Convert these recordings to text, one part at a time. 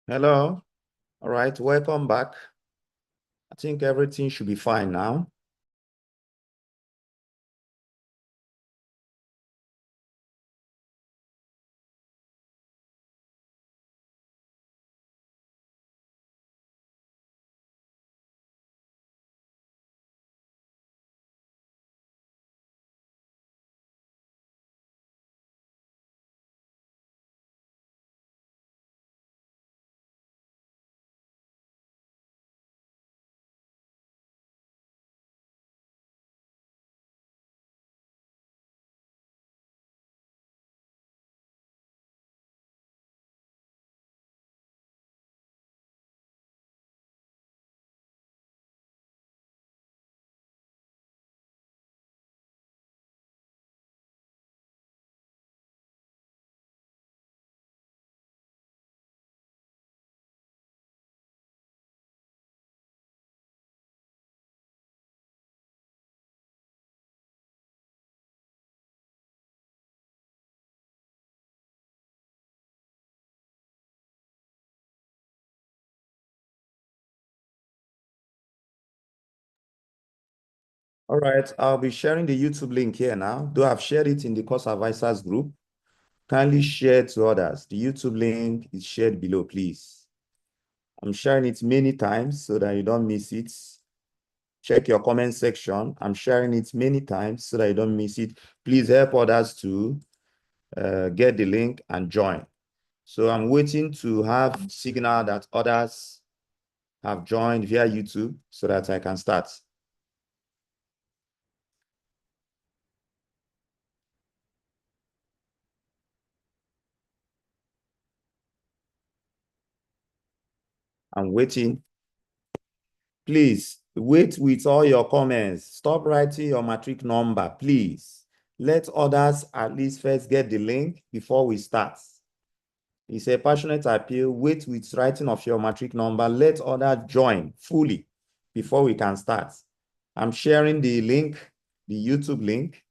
Hello. All right, welcome back. I think everything should be fine now. All right, I'll be sharing the YouTube link here now. Though I've shared it in the course advisors group, kindly share to others. The YouTube link is shared below, please. I'm sharing it many times so that you don't miss it. Check your comment section. I'm sharing it many times so that you don't miss it. Please help others to get the link and join. So I'm waiting to have signal that others have joined via YouTube so that I can start. I'm waiting. Please wait with all your comments. Stop writing your matric number, please. Let others at least first get the link before we start. It's a passionate appeal. Wait with writing of your matric number. Let others join fully before we can start. I'm sharing the link, the YouTube link.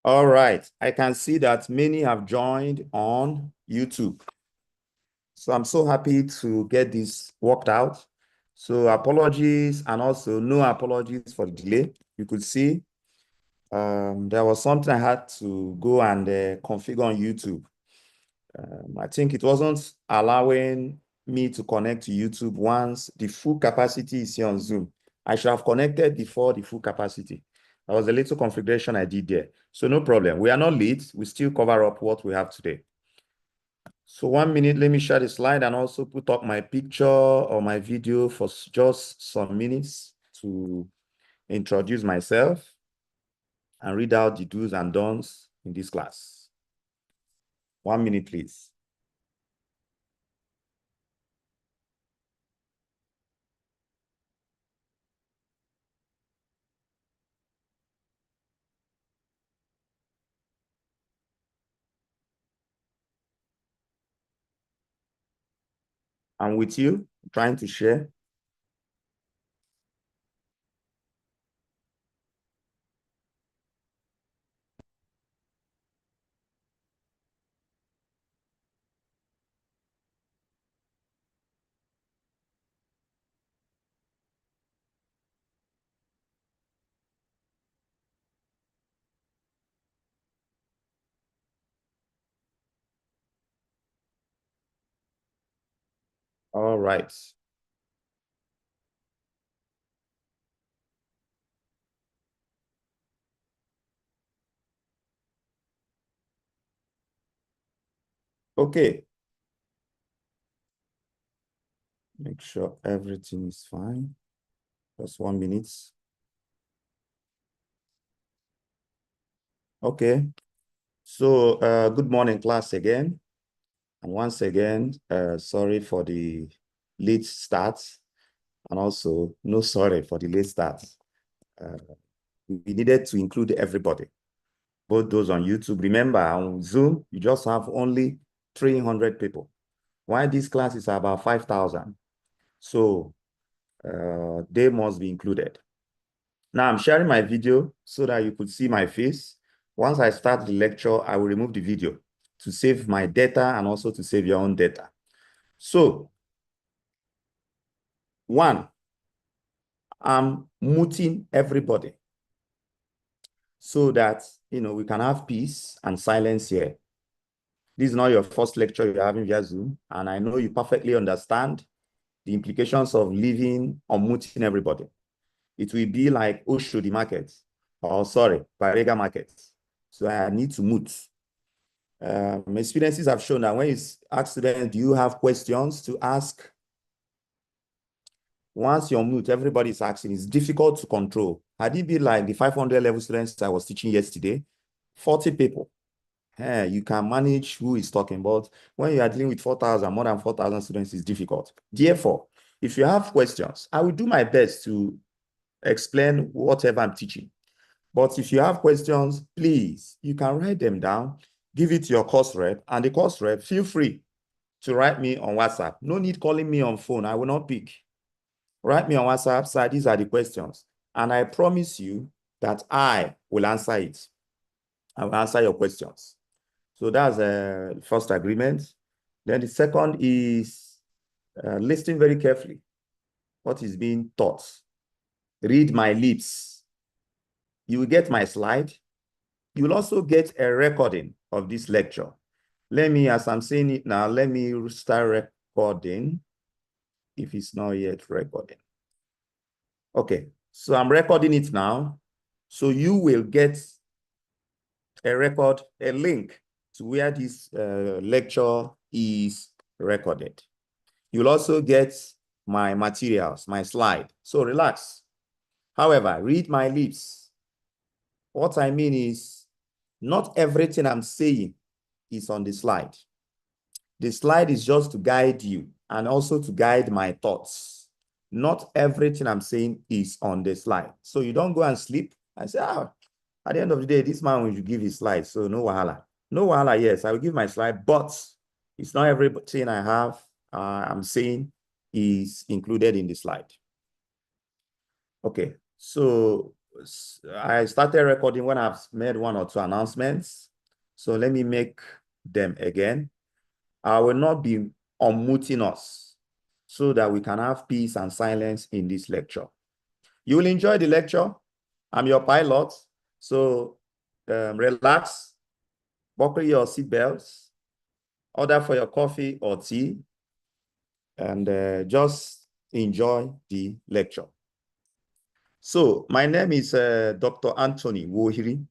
All right. I can see that many have joined on YouTube. So I'm so happy to get this worked out. So apologies and also no apologies for the delay. You could see there was something I had to go and configure on YouTube. I think it wasn't allowing me to connect to YouTube once the full capacity is here on Zoom. I should have connected before the full capacity. That was a little configuration I did there. So no problem. We are not late. We still cover up what we have today. So 1 minute, let me share the slide and also put up my picture or my video for just some minutes to introduce myself and read out the do's and don'ts in this class. 1 minute, please. I'm with you, trying to share. All right. Okay. Make sure everything is fine. Just 1 minute. Okay. So, good morning, class again. And once again, sorry for the late start. And also, no sorry for the late start. We needed to include everybody, both those on YouTube. Remember, on Zoom, you just have only 300 people. Why this class is about 5,000. So they must be included. Now I'm sharing my video so that you could see my face. Once I start the lecture, I will remove the video to save my data and also to save your own data. So, one, I'm muting everybody so that, we can have peace and silence here. This is not your first lecture you're having via Zoom, and I know you perfectly understand the implications of leaving or muting everybody. It will be like Oshodi market, or sorry, Barega market. So I need to mute. Experiences have shown that when you ask students, do you have questions to ask? Once you're mute, everybody's asking. It's difficult to control. Had it been like the 500 level students I was teaching yesterday, 40 people, you can manage who is talking. But when you are dealing with 4,000, more than 4,000 students, it's difficult. Therefore, if you have questions, I will do my best to explain whatever I'm teaching. But if you have questions, please, you can write them down, give it to your course rep, and the course rep, feel free to write me on WhatsApp. No need calling me on phone. I will not pick. Write me on WhatsApp, sir, these are the questions. And I promise you that I will answer it. I will answer your questions. So that's the first agreement. Then the second is listen very carefully what is being taught. Read my lips. You will get my slide. You will also get a recording of this lecture. Let me, as I'm saying it now, let me start recording if it's not yet recording. Okay, so I'm recording it now. So you will get a record, a link to where this lecture is recorded. You'll also get my materials, my slide. So relax. However, read my lips. What I mean is not everything I'm saying is on the slide. The slide is just to guide you and also to guide my thoughts. Not everything I'm saying is on the slide. So you don't go and sleep and say, at the end of the day, this man will give his slide. So no wahala. No wahala, yes, I will give my slide, but it's not everything I have, I'm saying is included in the slide. Okay, so I started recording when I've made one or two announcements. So let me make them again. I will not be unmuting us so that we can have peace and silence in this lecture. You will enjoy the lecture. I'm your pilot. So relax, buckle your seatbelts, order for your coffee or tea, and just enjoy the lecture. So my name is Dr. Anthony Nwohiri.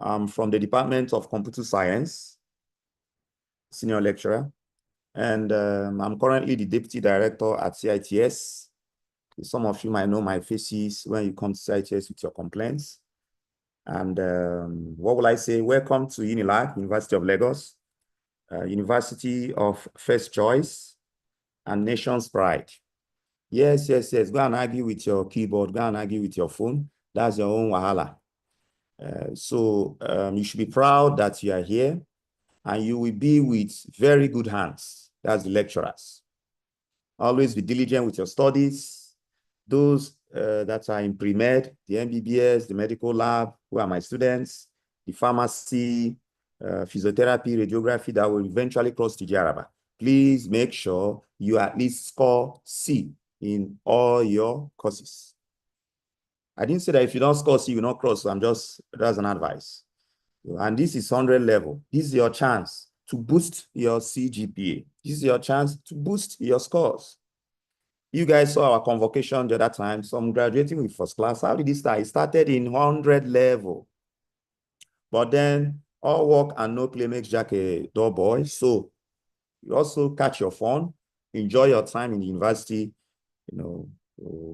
I'm from the Department of Computer Science, senior lecturer, and I'm currently the Deputy Director at CITS. Some of you might know my faces when you come to CITS with your complaints. And what will I say? Welcome to UNILAG, University of Lagos, University of First Choice and Nation's Pride. Yes, yes, yes. Go and argue with your keyboard. Go and argue with your phone. That's your own wahala. So you should be proud that you are here, and you will be with very good hands. That's the lecturers. Always be diligent with your studies. Those that are in pre-med, the MBBS, the medical lab, who are my students, the pharmacy, physiotherapy, radiography, that will eventually cross to Jaraba. Please make sure you at least score C in all your courses. I didn't say that if you don't score C, you will not cross. So that's an advice. And this is 100 level. This is your chance to boost your CGPA. This is your chance to boost your scores. You guys saw our convocation the other time. Some graduating with first class. How did it start? It started in 100 level. But then all work and no play makes Jack a dull boy. So you also catch your fun, enjoy your time in the university, you know,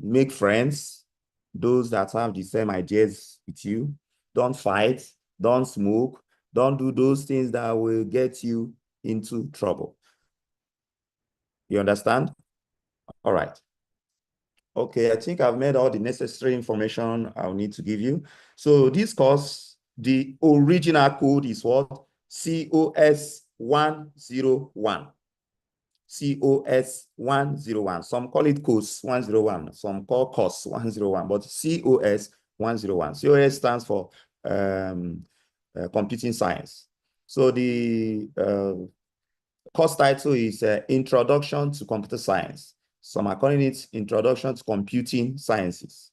make friends, those that have the same ideas with you. Don't fight, don't smoke, don't do those things that will get you into trouble. You understand? All right. Okay, I think I've made all the necessary information I'll need to give you. So this course, the original code is what? COS 101. COS 101. Some call it COS 101. Some call COS 101, but COS 101. COS stands for computing science. So the course title is Introduction to Computer Science. Some are calling it Introduction to Computing Sciences.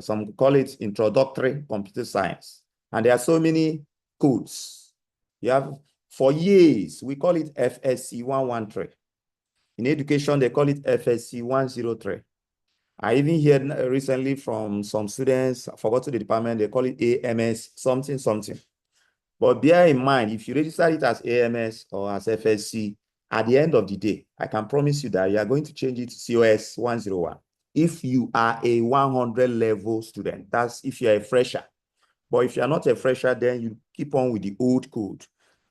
Some call it Introductory Computer Science. And there are so many codes. You have, for years, we call it FSC 113. In education, they call it FSC 103. I even heard recently from some students, I forgot to the department, they call it AMS something, something. But bear in mind, if you register it as AMS or as FSC, at the end of the day, I can promise you that you are going to change it to COS 101. If you are a 100 level student, that's if you're a fresher. But if you're not a fresher, then you keep on with the old code.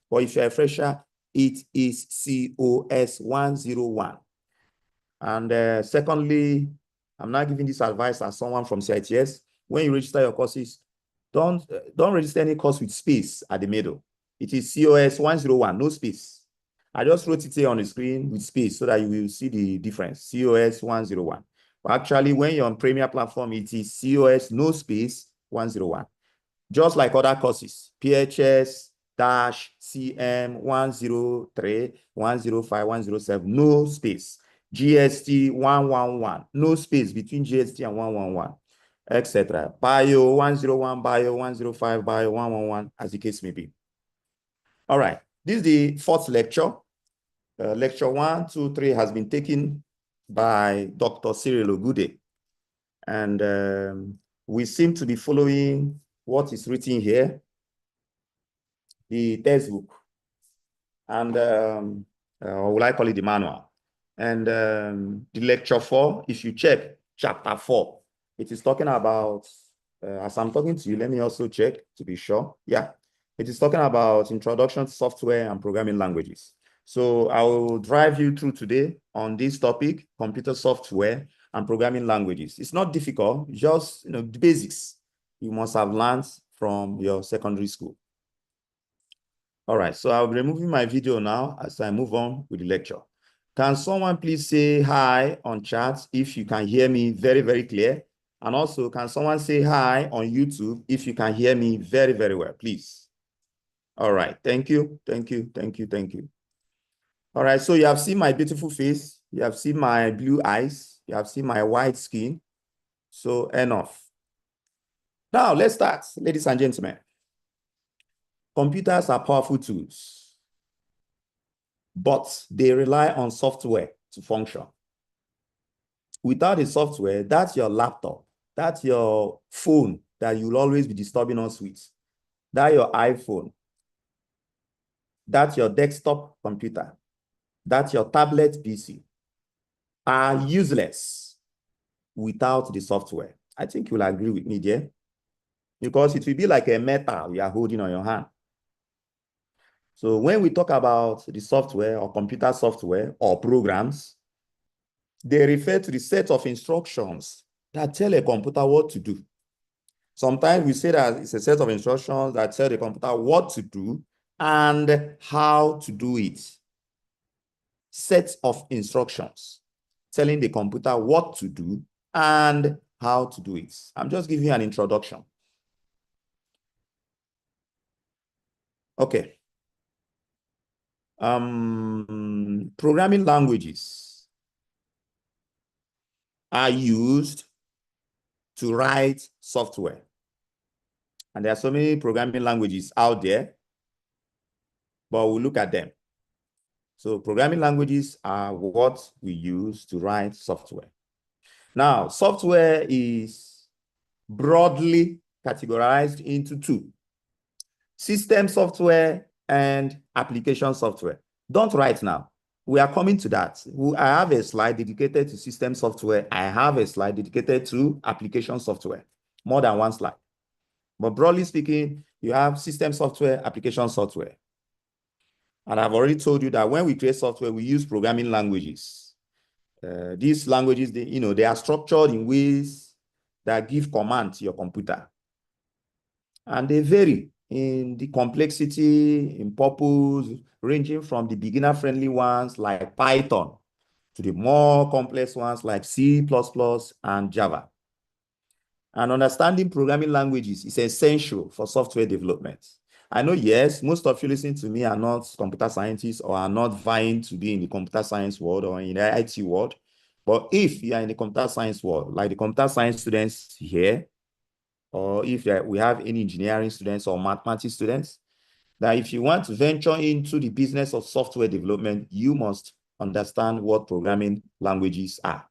But if you're a fresher, it is COS 101. And secondly, I'm not giving this advice as someone from CITS. When you register your courses, don't register any course with space at the middle. It is COS 101, no space. I just wrote it here on the screen with space so that you will see the difference, COS 101. But actually, when you're on Premier platform, it is COS, no space, 101. Just like other courses, PHS, CM 103, 105, 107, no space. GST 111, no space between GST and 111, etc. Bio 101, Bio 105, Bio 111, as the case may be. All right, this is the fourth lecture. Lecture 1, 2, 3 has been taken by Dr. Cyril Ogude. And we seem to be following what is written here, the textbook, and or will I call it the manual? And the lecture 4, if you check chapter 4, it is talking about, as I'm talking to you, let me also check to be sure. Yeah, it is talking about introduction to software and programming languages. So I will drive you through today on this topic, computer software and programming languages. It's not difficult, just the basics you must have learned from your secondary school. All right, so I'll be removing my video now as I move on with the lecture. Can someone please say hi on chat if you can hear me very, very clear? And also, can someone say hi on YouTube if you can hear me very, very well, please? All right, thank you, thank you, thank you, thank you. All right, so you have seen my beautiful face. You have seen my blue eyes. You have seen my white skin. So enough. Now, let's start, ladies and gentlemen. Computers are powerful tools, but they rely on software to function. Without the software, that's your laptop, that's your phone that you'll always be disturbing us with. That's your iPhone. That's your desktop computer. That's your tablet PC. Are useless without the software. I think you'll agree with me there, because it will be like a metal you are holding on your hand. So when we talk about the software or computer software or programs, they refer to the set of instructions that tell a computer what to do. Sometimes we say that it's a set of instructions that tell the computer what to do and how to do it. Sets of instructions telling the computer what to do and how to do it. I'm just giving you an introduction. Okay. Programming languages are used to write software. And there are so many programming languages out there. but we'll look at them. So programming languages are what we use to write software. Now, software is broadly categorized into two: system software and application software. Don't write now. We are coming to that. I have a slide dedicated to system software. I have a slide dedicated to application software. More than one slide. But broadly speaking, you have system software, application software. And I've already told you that when we create software, we use programming languages. These languages, they are structured in ways that give command to your computer. And they vary in the complexity, in purpose, ranging from the beginner-friendly ones like Python to the more complex ones like C++ and Java. And understanding programming languages is essential for software development. I know, yes, most of you listening to me are not computer scientists or are not vying to be in the computer science world or in the IT world. But if you are in the computer science world, like the computer science students here, or if we have any engineering students or mathematics students, that if you want to venture into the business of software development, you must understand what programming languages are.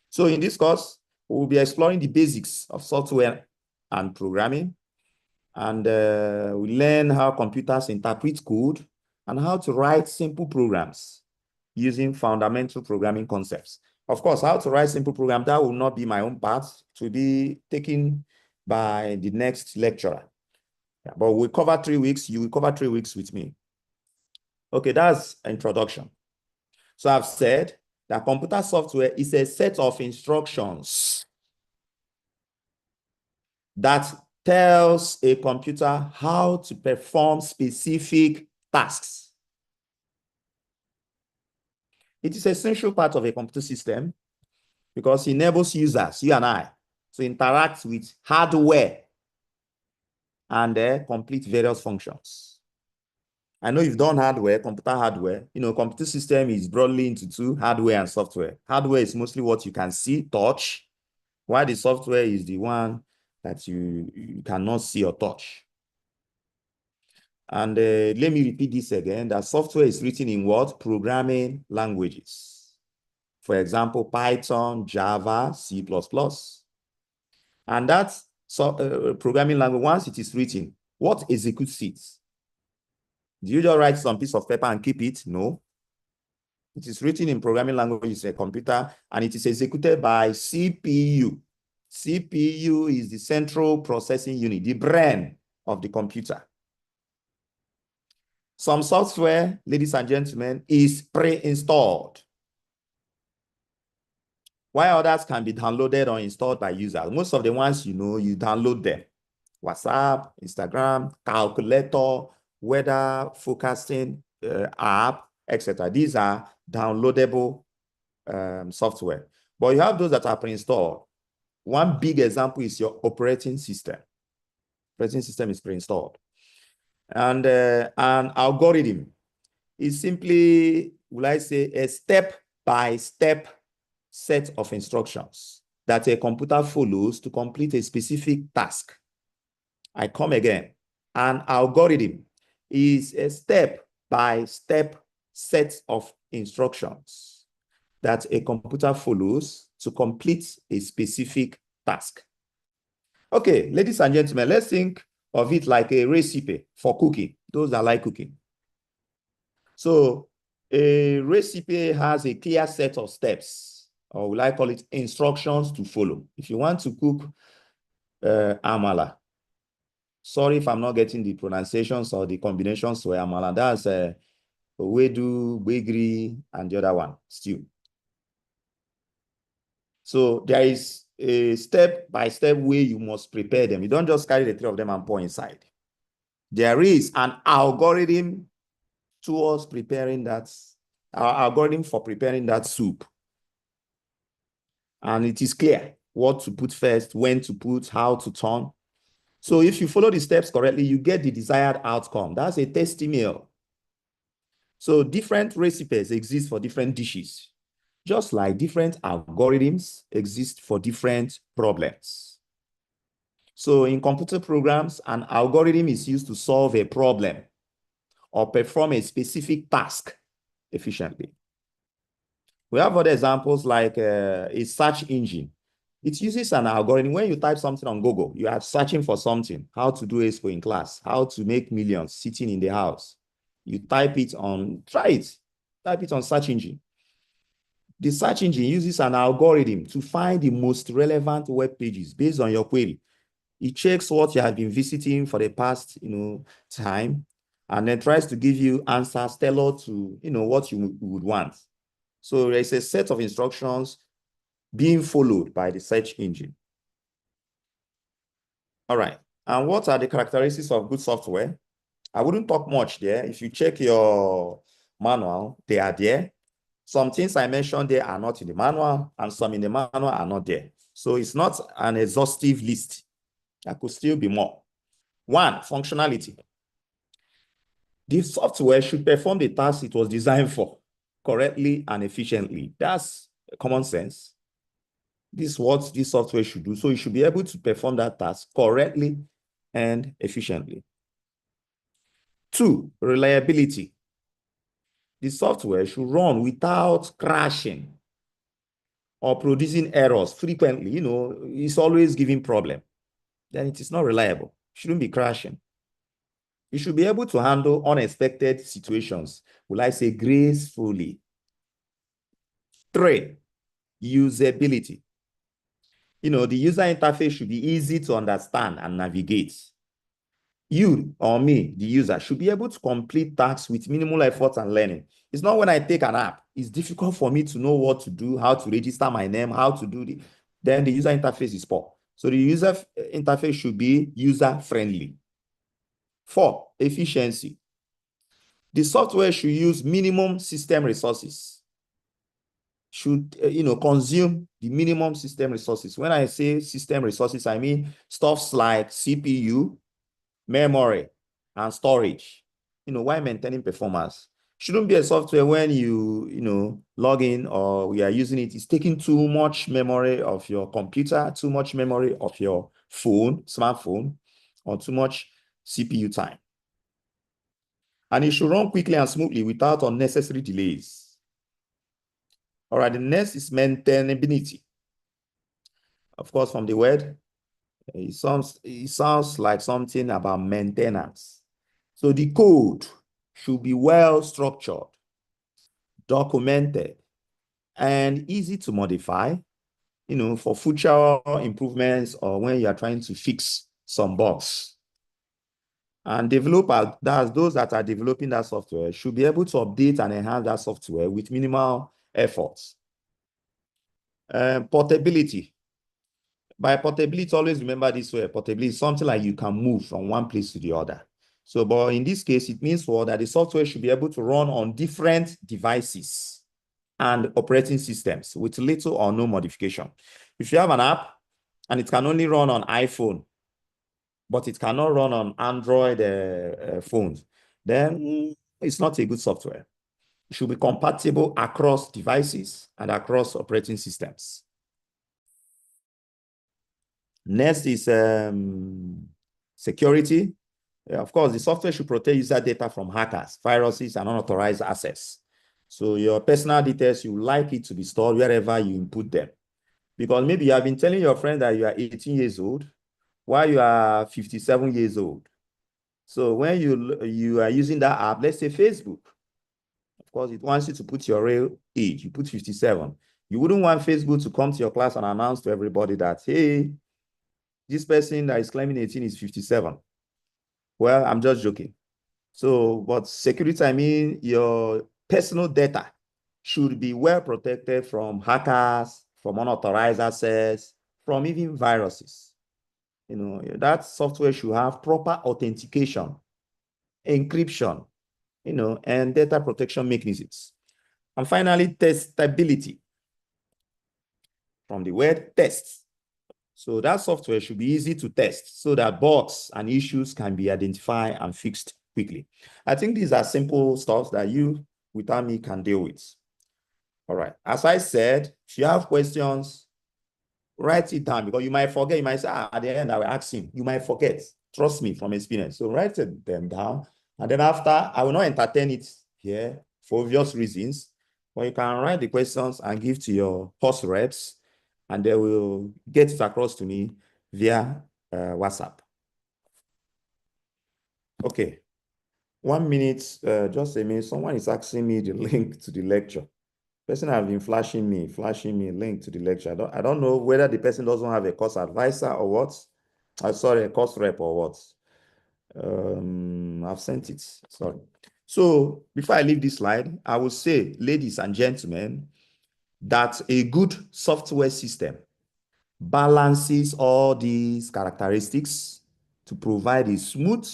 So in this course, we'll be exploring the basics of software and programming, and we learn how computers interpret code and how to write simple programs using fundamental programming concepts. Of course, how to write simple program, that will not be my own part. It will be taken by the next lecturer. Yeah, but we'll cover 3 weeks. You will cover 3 weeks with me. Okay, that's introduction. So I've said that computer software is a set of instructions that tells a computer how to perform specific tasks. It is an essential part of a computer system because it enables users, you and I, to interact with hardware and complete various functions. I know you've done hardware, computer hardware. Computer system is broadly into two: hardware and software. Hardware is mostly what you can see, touch, while the software is the one that you cannot see or touch. And let me repeat this again, that software is written in what? Programming languages. For example, Python, Java, C++. And that's programming language. Once it is written, what executes it? Do you just write some piece of paper and keep it? No. It is written in programming language, it's a computer, and it is executed by CPU. CPU is the central processing unit, the brain of the computer. Some software, ladies and gentlemen, is pre-installed, while others can be downloaded or installed by users. Most of the ones you download them. WhatsApp, Instagram, calculator, weather forecasting app, etc. These are downloadable software. But you have those that are pre-installed. One big example is your operating system. Operating system is pre-installed. And an algorithm is simply, will I say, a step-by-step set of instructions that a computer follows to complete a specific task. I come again. An algorithm is a step-by-step set of instructions that a computer follows to complete a specific task. Okay, ladies and gentlemen, let's think of it like a recipe for cooking, those that like cooking. So a recipe has a clear set of steps, or will I call it instructions to follow. If you want to cook amala, sorry if I'm not getting the pronunciations or the combinations to amala, that's wedu, begri, and the other one, stew. So there is a step-by-step way you must prepare them. You don't just carry the 3 of them and pour inside. There is an algorithm towards preparing that, algorithm for preparing that soup. And it is clear what to put first, when to put, how to turn. So if you follow the steps correctly, you get the desired outcome. That's a tasty meal. So different recipes exist for different dishes, just like different algorithms exist for different problems. So in computer programs, an algorithm is used to solve a problem, or perform a specific task efficiently. We have other examples like a search engine. It uses an algorithm. When you type something on Google, you are searching for something, how to do expo in class, how to make millions sitting in the house. You type it on, try it, type it on search engine. The search engine uses an algorithm to find the most relevant web pages based on your query. It checks what you have been visiting for the past, time, and then tries to give you answers tailored to, what you would want. So there's a set of instructions being followed by the search engine. All right. And what are the characteristics of good software? I wouldn't talk much there. If you check your manual, they are there. Some things I mentioned there are not in the manual, and some in the manual are not there. So it's not an exhaustive list. There could still be more. One, functionality. The software should perform the task it was designed for correctly and efficiently. That's common sense. This is what this software should do. So you should be able to perform that task correctly and efficiently. Two, reliability. The software should run without crashing or producing errors frequently. It's always giving problem. Then it is not reliable. It shouldn't be crashing. You should be able to handle unexpected situations, will I say gracefully. Three, usability. The user interface should be easy to understand and navigate. You or me, the user, should be able to complete tasks with minimal effort and learning. It's not when I take an app, it's difficult for me to know what to do, how to register my name, how to do then the user interface is poor. So the user interface should be user-friendly. Four, efficiency. The software should use minimum system resources. Should, consume the minimum system resources. When I say system resources, I mean stuffs like CPU, memory, and storage, while maintaining performance. Shouldn't be a software when you log in or we are using it, it's taking too much memory of your computer, too much memory of your phone, smartphone, or too much CPU time. And it should run quickly and smoothly without unnecessary delays. All right, the next is maintainability. Of course, from the word, it sounds like something about maintenance. So the code should be well structured, documented, and easy to modify, for future improvements or when you are trying to fix some bugs. And those that are developing that software should be able to update and enhance that software with minimal efforts. Portability. By portability, always remember this way. Portability is something like you can move from one place to the other. So, but in this case, it means that the software should be able to run on different devices and operating systems with little or no modification. If you have an app and it can only run on iPhone, but it cannot run on Android phones, then it's not a good software. It should be compatible across devices and across operating systems. Next is security. Of course, the software should protect user data from hackers, viruses, and unauthorized access. So your personal details, you like it to be stored wherever you input them. Because maybe you have been telling your friend that you are 18 years old while you are 57 years old. So when you are using that app, let's say Facebook, of course, it wants you to put your real age. You put 57. You wouldn't want Facebook to come to your class and announce to everybody that, hey, this person that is claiming 18 is 57. Well, I'm just joking. So, but security, I mean, your personal data should be well protected from hackers, from unauthorized access, from even viruses. That software should have proper authentication, encryption, and data protection mechanisms. And finally, testability. From the word test. So that software should be easy to test so that bugs and issues can be identified and fixed quickly. I think these are simple stuff that you, without me, can deal with. All right. As I said, if you have questions, write it down because you might forget. You might say, at the end, I will ask him. You might forget. Trust me from experience. So write them down And then after, I will not entertain it here for obvious reasons, but you can write the questions and give to your post reps, and they will get it across to me via WhatsApp. Okay, 1 minute, just a minute. Someone is asking me the link to the lecture. Person have been flashing me a link to the lecture. I don't know whether the person doesn't have a course advisor or what. Sorry, a course rep or what. I've sent it. Sorry. So before I leave this slide, I will say, ladies and gentlemen, that a good software system balances all these characteristics to provide a smooth,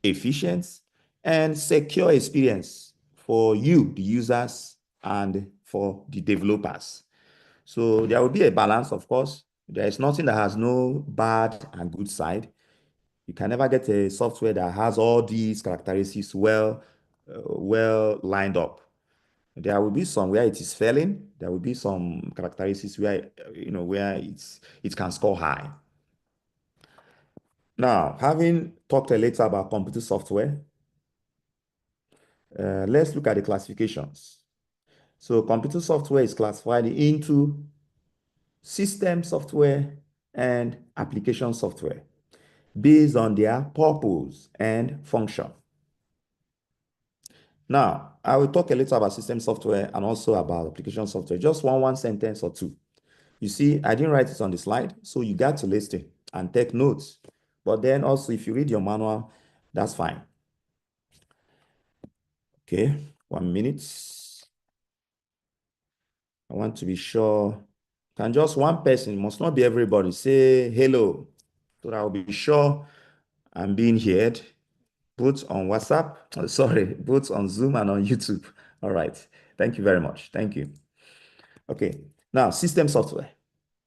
efficient, and secure experience for you, the users, and for the developers. So there will be a balance, of course. There is nothing that has no bad and good side. You can never get a software that has all these characteristics well lined up. There will be some where it is failing. There will be some characteristics where where it can score high. Now, having talked a little about computer software, let's look at the classifications. So computer software is classified into system software and application software based on their purpose and function. Now, I will talk a little about system software and also about application software, just one sentence or two. You see, I didn't write it on the slide, so you got to listen and take notes. But then also, if you read your manual, that's fine. Okay, 1 minute. I want to be sure. Can just one person, must not be everybody, say hello, so that I'll be sure I'm being heard, both on WhatsApp, sorry, both on Zoom and on YouTube. All right. Thank you very much. Thank you. Okay. Now, system software.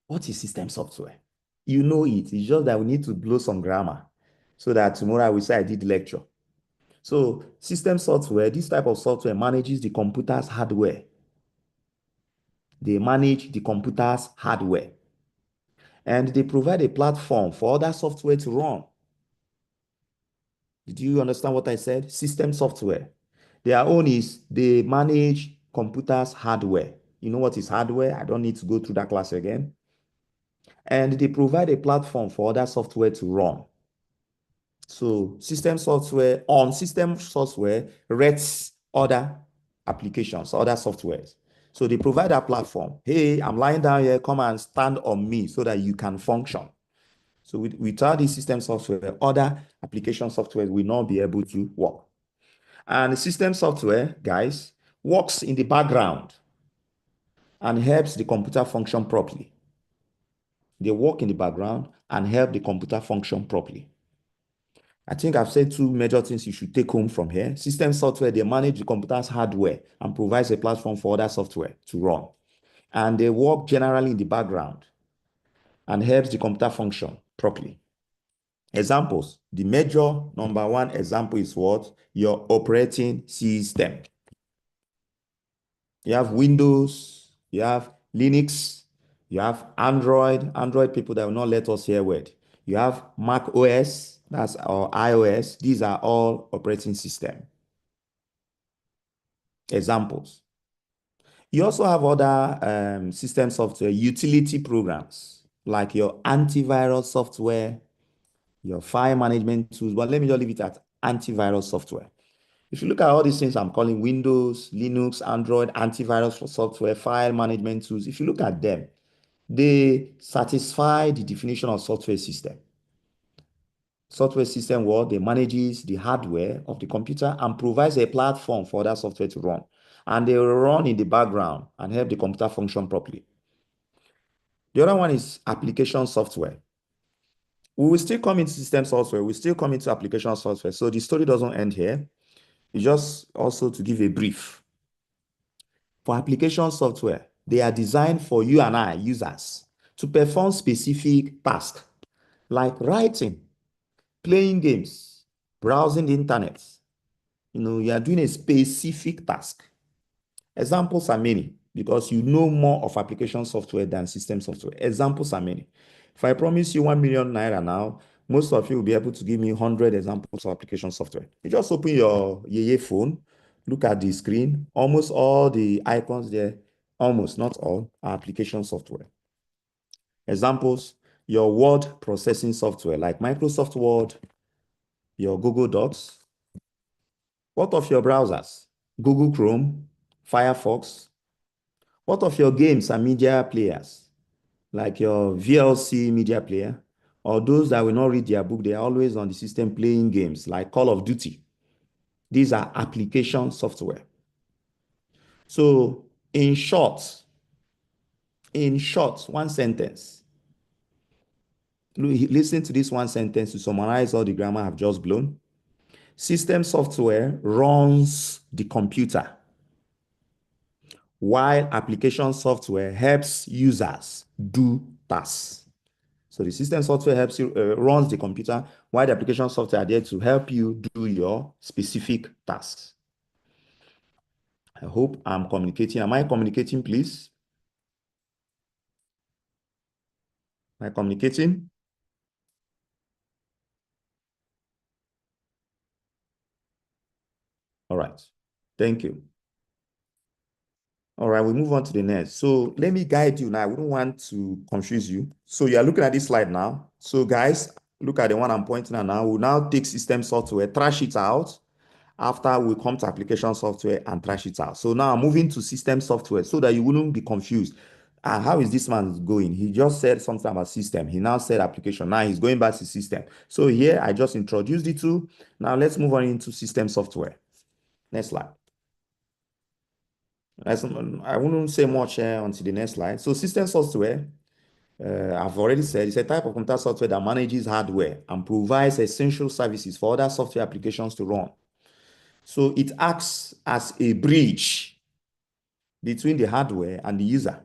What is system software? You know it. It's just that we need to blow some grammar so that tomorrow I will say I did lecture. So system software, this type of software manages the computer's hardware. They manage the computer's hardware. And they provide a platform for other software to run. Did you understand what I said? System software. Their own is they manage computers' hardware. You know what is hardware? I don't need to go through that class again. And they provide a platform for other software to run. So system software rates other applications, other softwares. So they provide a platform. Hey, I'm lying down here, come and stand on me so that you can function. So without this system software, other application software will not be able to work. And the system software, guys, works in the background and helps the computer function properly. They work in the background and help the computer function properly. I think I've said two major things you should take home from here. System software, they manage the computer's hardware and provides a platform for other software to run. And they work generally in the background and helps the computer function properly. Examples. The major number one example is what? Your operating system. You have Windows, you have Linux, you have Android people that will not let us hear word. You have Mac OS, that's our iOS. These are all operating system. Examples. You also have other system software, utility programs, like your antivirus software, your file management tools. But let me just leave it at antivirus software. If you look at all these things I'm calling Windows, Linux, Android, antivirus for software, file management tools, if you look at them, they satisfy the definition of software system. Software system, well, they manages the hardware of the computer and provides a platform for that software to run. And they run in the background and help the computer function properly. The other one is application software. We will still come into system software. We still come into application software. So the story doesn't end here. It's just also to give a brief. For application software, they are designed for you and I, users, to perform specific tasks like writing, playing games, browsing the internet. You are doing a specific task. Examples are many because you know more of application software than system software. Examples are many. If I promise you 1 million naira now, Most of you will be able to give me 100 examples of application software. You just open your Yeye phone, look at the screen. Almost all the icons there, almost not all, are application software. Examples, your word processing software like Microsoft Word, your Google Docs. What of your browsers? Google Chrome, Firefox. What of your games and media players like your VLC media player or those that will not read their book, they are always on the system playing games like Call of Duty. These are application software. So in short, one sentence, listen to this one sentence to summarize all the grammar I've just blown. System software runs the computer, while application software helps users do tasks. So the system software helps you runs the computer, while the application software are there to help you do your specific tasks. I hope I'm communicating. Am I communicating, please? Am I communicating? All right. Thank you. All right, we move on to the next. So let me guide you now. I wouldn't want to confuse you. So you are looking at this slide now. So guys, look at the one I'm pointing at now. We'll now take system software, trash it out. After we come to application software and trash it out. So now I'm moving to system software so that you wouldn't be confused. How is this man going? He just said something about system. He now said application. Now he's going back to system. So here I just introduced the two. Now let's move on into system software. Next slide. I won't say much until the next slide. So system software, I've already said, it's a type of computer software that manages hardware and provides essential services for other software applications to run. So it acts as a bridge between the hardware and the user.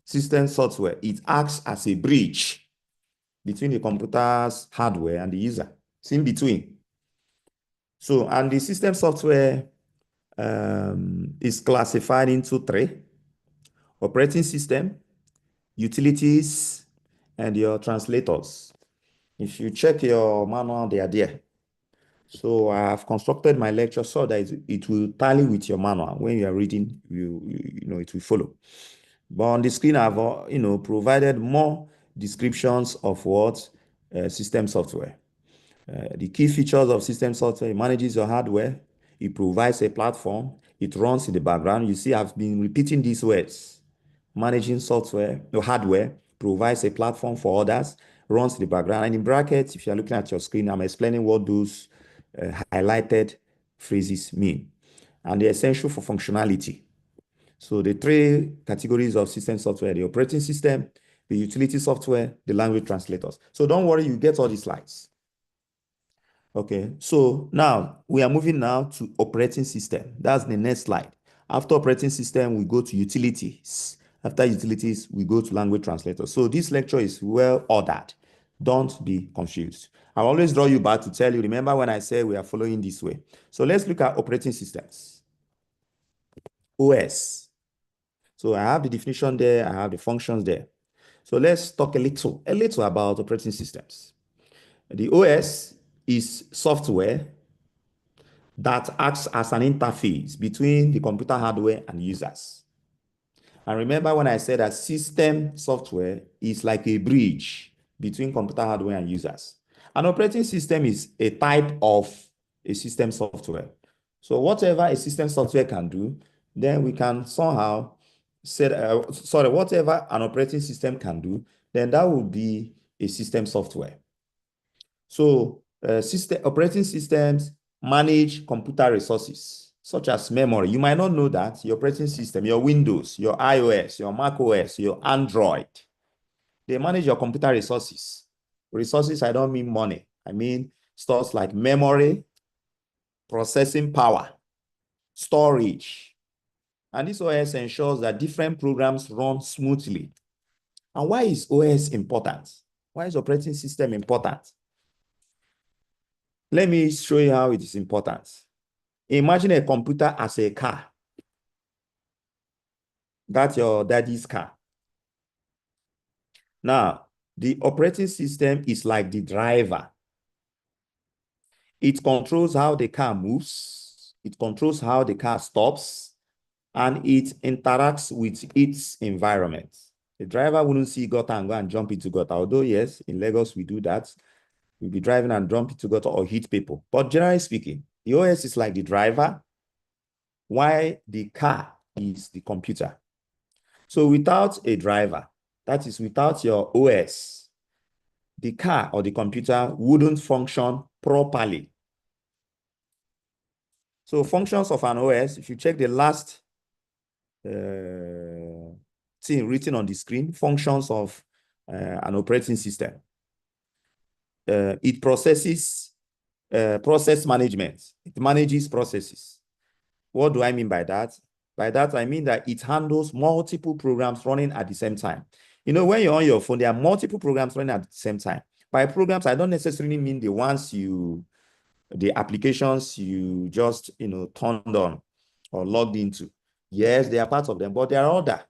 System software, it acts as a bridge between the computer's hardware and the user. It's in between. So, and the system software is classified into three: operating system, utilities, and your translators. If you check your manual, they are there. So I have constructed my lecture so that it will tally with your manual. When you are reading, you know it will follow. But on the screen, I've provided more descriptions of what system software. The key features of system software: it manages your hardware, it provides a platform, it runs in the background. You see, I've been repeating these words: managing software, your hardware, provides a platform for others, runs in the background. And in brackets, if you're looking at your screen, I'm explaining what those highlighted phrases mean. And they're essential for functionality. So the three categories of system software: the operating system, the utility software, the language translators. So don't worry, you get all the slides. Okay, so now we are moving now to operating system. That's the next slide. After operating system, we go to utilities. After utilities, we go to language translators. So this lecture is well ordered. Don't be confused. I always draw you back to tell you, remember when I said we are following this way. So let's look at operating systems. OS. So I have the definition there, I have the functions there. So let's talk a little about operating systems. The OS is software that acts as an interface between the computer hardware and users. And remember when I said that system software is like a bridge between computer hardware and users. An operating system is a type of a system software. So whatever a system software can do, then we can somehow say, whatever an operating system can do, then that would be a system software. So operating systems manage computer resources, such as memory. You might not know that your operating system, your Windows, your iOS, your Mac OS, your Android, they manage your computer resources. Resources, I don't mean money. I mean stuff like memory, processing power, storage. And this OS ensures that different programs run smoothly. And why is OS important? Why is operating system important? Let me show you how it is important. Imagine a computer as a car. That's your daddy's car. Now, The operating system is like the driver. It controls how the car moves. It controls how the car stops, and it interacts with its environment. The driver wouldn't see gutter and go and jump into gutter. Although, yes, in Lagos, we do that. We'll be driving and jump into gutter or hit people. But generally speaking, the OS is like the driver, while the car is the computer. So without a driver, that is without your OS, the car or the computer wouldn't function properly. So functions of an OS, if you check the last thing written on the screen, functions of an operating system. It processes process management. It manages processes. What do I mean by that? By that, I mean that it handles multiple programs running at the same time. You know, when you're on your phone, there are multiple programs running at the same time. By programs, I don't necessarily mean the applications you just, turned on or logged into. Yes, they are part of them, but there are other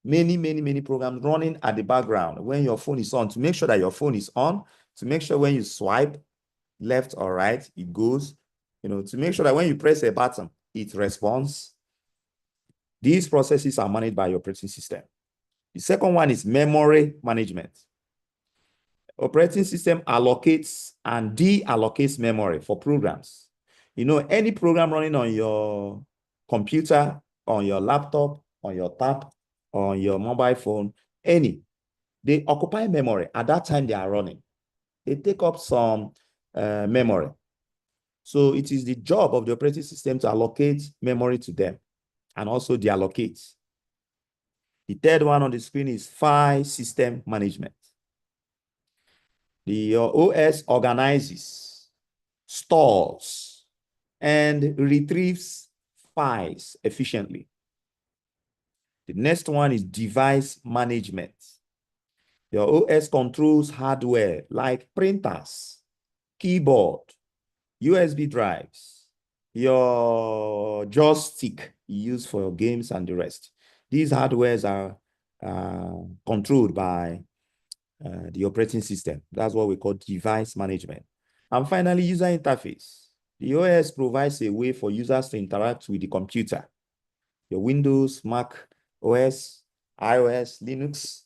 many programs running at the background when your phone is on, to make sure that your phone is on, to make sure when you swipe left or right, it goes, to make sure that when you press a button, it responds. These processes are managed by your operating system. The second one is memory management. Operating system allocates and deallocates memory for programs. Any program running on your computer, on your laptop, on your tab, on your mobile phone, they occupy memory at that time they are running. They take up some memory. So it is the job of the operating system to allocate memory to them and also deallocate. The third one on the screen is file system management. Your OS organizes, stores, and retrieves files efficiently. The next one is device management. Your OS controls hardware like printers, keyboard, USB drives, your joystick used for games and the rest. These hardwares are controlled by the operating system. That's what we call device management. And finally, user interface. The OS provides a way for users to interact with the computer. Your Windows, Mac OS, iOS, Linux.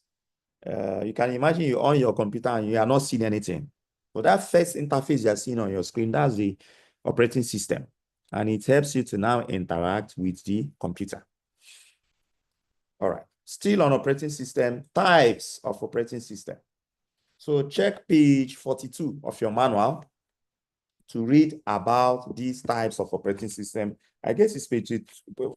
You can imagine you're on your computer and you are not seeing anything. So that first interface you're seeing on your screen, that's the operating system. And it helps you to now interact with the computer. All right. Still on operating system, types of operating system. So check page 42 of your manual to read about these types of operating system. I guess it's page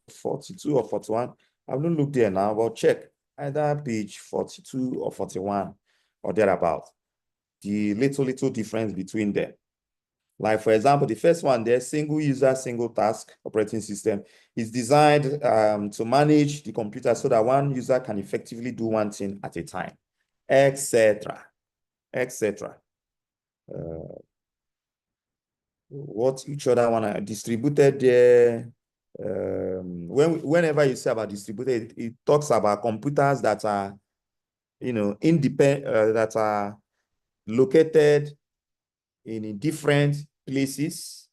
42 or 41. I haven't looked there now, but check either page 42 or 41 or thereabout. The little difference between them. Like, for example, the first one there, single user, single task operating system, is designed to manage the computer so that one user can effectively do one thing at a time, etc. What each other one distributed there. Whenever you say about distributed, it talks about computers that are, independent, that are located in different places,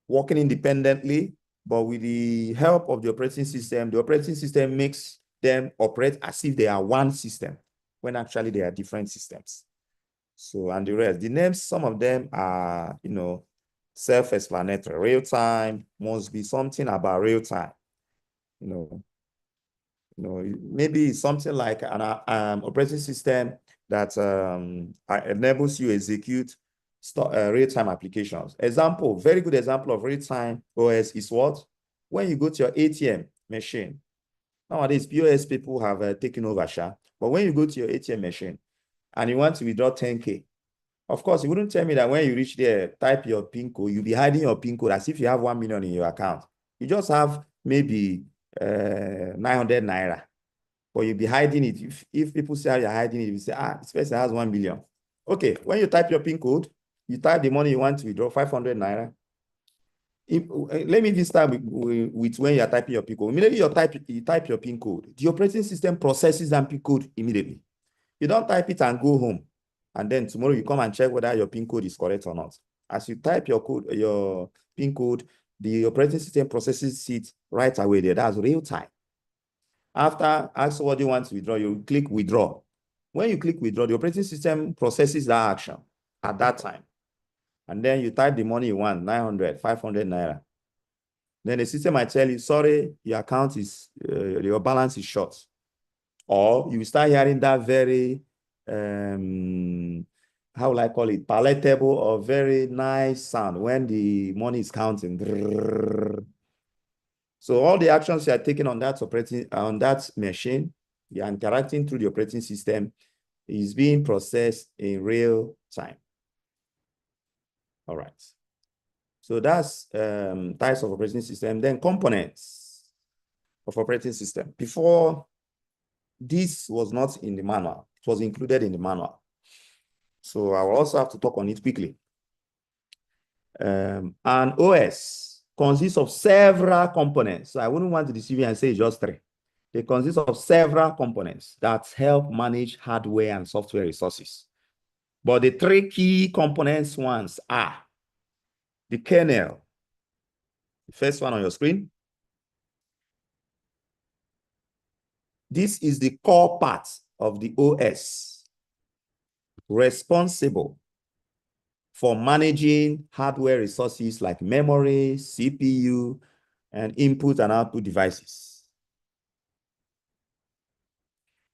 working independently, but with the help of the operating system makes them operate as if they are one system, when actually they are different systems. So, and the rest, the names, some of them are, self-explanatory. Real time must be something about real time. Maybe something like an operating system that enables you to execute real-time applications. Example, very good example of real-time OS is what? When you go to your ATM machine. Nowadays, POS people have taken over, but when you go to your ATM machine and you want to withdraw 10K, of course, you wouldn't tell me that when you reach there, type your PIN code, you'll be hiding your PIN code as if you have 1 million in your account. You just have maybe 900 naira, but you'll be hiding it. If people say you're hiding it, you say, this person has 1 million. Okay, when you type your PIN code, you type the money you want to withdraw, 500 naira. Let me just start with when you're typing your PIN code. Immediately you type your PIN code, the operating system processes that PIN code immediately. You don't type it and go home. And then tomorrow you come and check whether your PIN code is correct or not. As you type your code, your PIN code, the operating system processes it right away there. That's real time. After ask what you want to withdraw, you click withdraw. When you click withdraw, the operating system processes that action at that time. And then you type the money you want, 900, 500 naira. Then the system might tell you, sorry, your account is, your balance is short. Or you start hearing that very, how will I call it, palatable or very nice sound when the money is counting. So all the actions you are taking on that machine, you are interacting through the operating system, is being processed in real time. All right. So that's types of operating system. Then components of operating system. Before, this was not in the manual. It was included in the manual. So I will also have to talk on it quickly. An OS consists of several components. So I wouldn't want to deceive you and say just three. They consist of several components that help manage hardware and software resources. But the three key components ones are the kernel, the first one on your screen. This is the core part of the OS, responsible for managing hardware resources like memory, CPU, and input and output devices.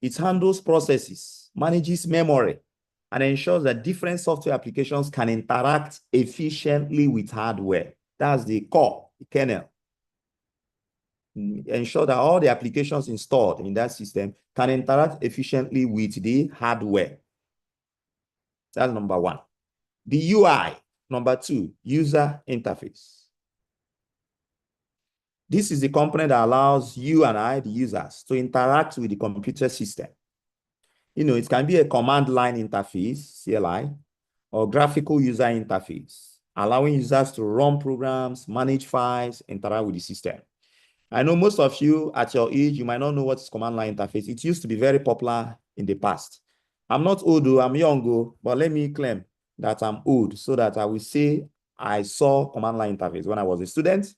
It handles processes, manages memory, and ensures that different software applications can interact efficiently with hardware. That's the core, the kernel. Ensure that all the applications installed in that system can interact efficiently with the hardware. That's number one. The UI, number two, user interface. This is the component that allows you and I, the users, to interact with the computer system. You know, it can be a command line interface, CLI, or graphical user interface, allowing users to run programs, manage files, interact with the system. I know most of you at your age, you might not know what is command line interface. It used to be very popular in the past. I'm not old, I'm young, but let me claim that I'm old so that I will say I saw command line interface when I was a student.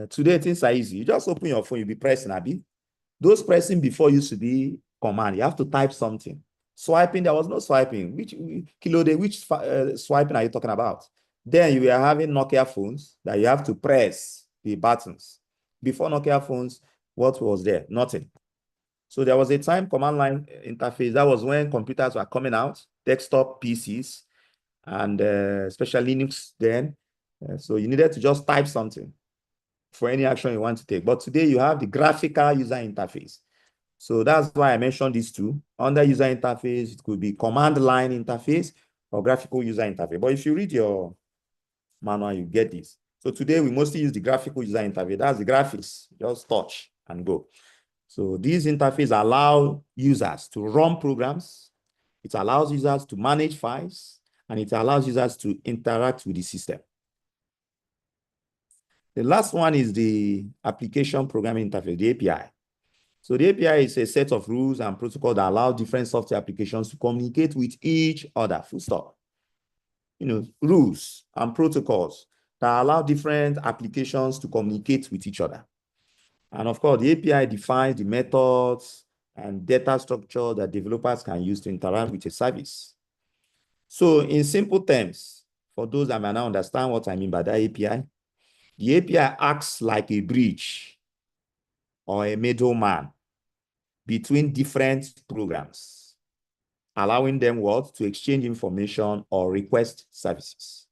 Today, things are easy. You just open your phone, you'll be pressing, Abi. Those pressing before used to be command. You have to type something. Swiping, there was no swiping. Which swiping are you talking about? Then you were having Nokia phones that you have to press the buttons. Before Nokia phones, what was there? Nothing. So there was a time command line interface. That was when computers were coming out, desktop PCs, and especially Linux then. So you needed to just type something for any action you want to take. But today you have the graphical user interface. So that's why I mentioned these two. Under user interface, it could be command line interface or graphical user interface. But if you read your manual, you get this. So today we mostly use the graphical user interface. That's the graphics. Just touch and go. So these interfaces allow users to run programs. It allows users to manage files, and it allows users to interact with the system. The last one is the application programming interface, the API. So the API is a set of rules and protocols that allow different software applications to communicate with each other, full stop. You know, rules and protocols that allow different applications to communicate with each other. And of course, the API defines the methods and data structure that developers can use to interact with a service. So in simple terms, for those that may not understand what I mean by that API, the API acts like a bridge or a middleman between different programs, allowing them what? To exchange information or request services.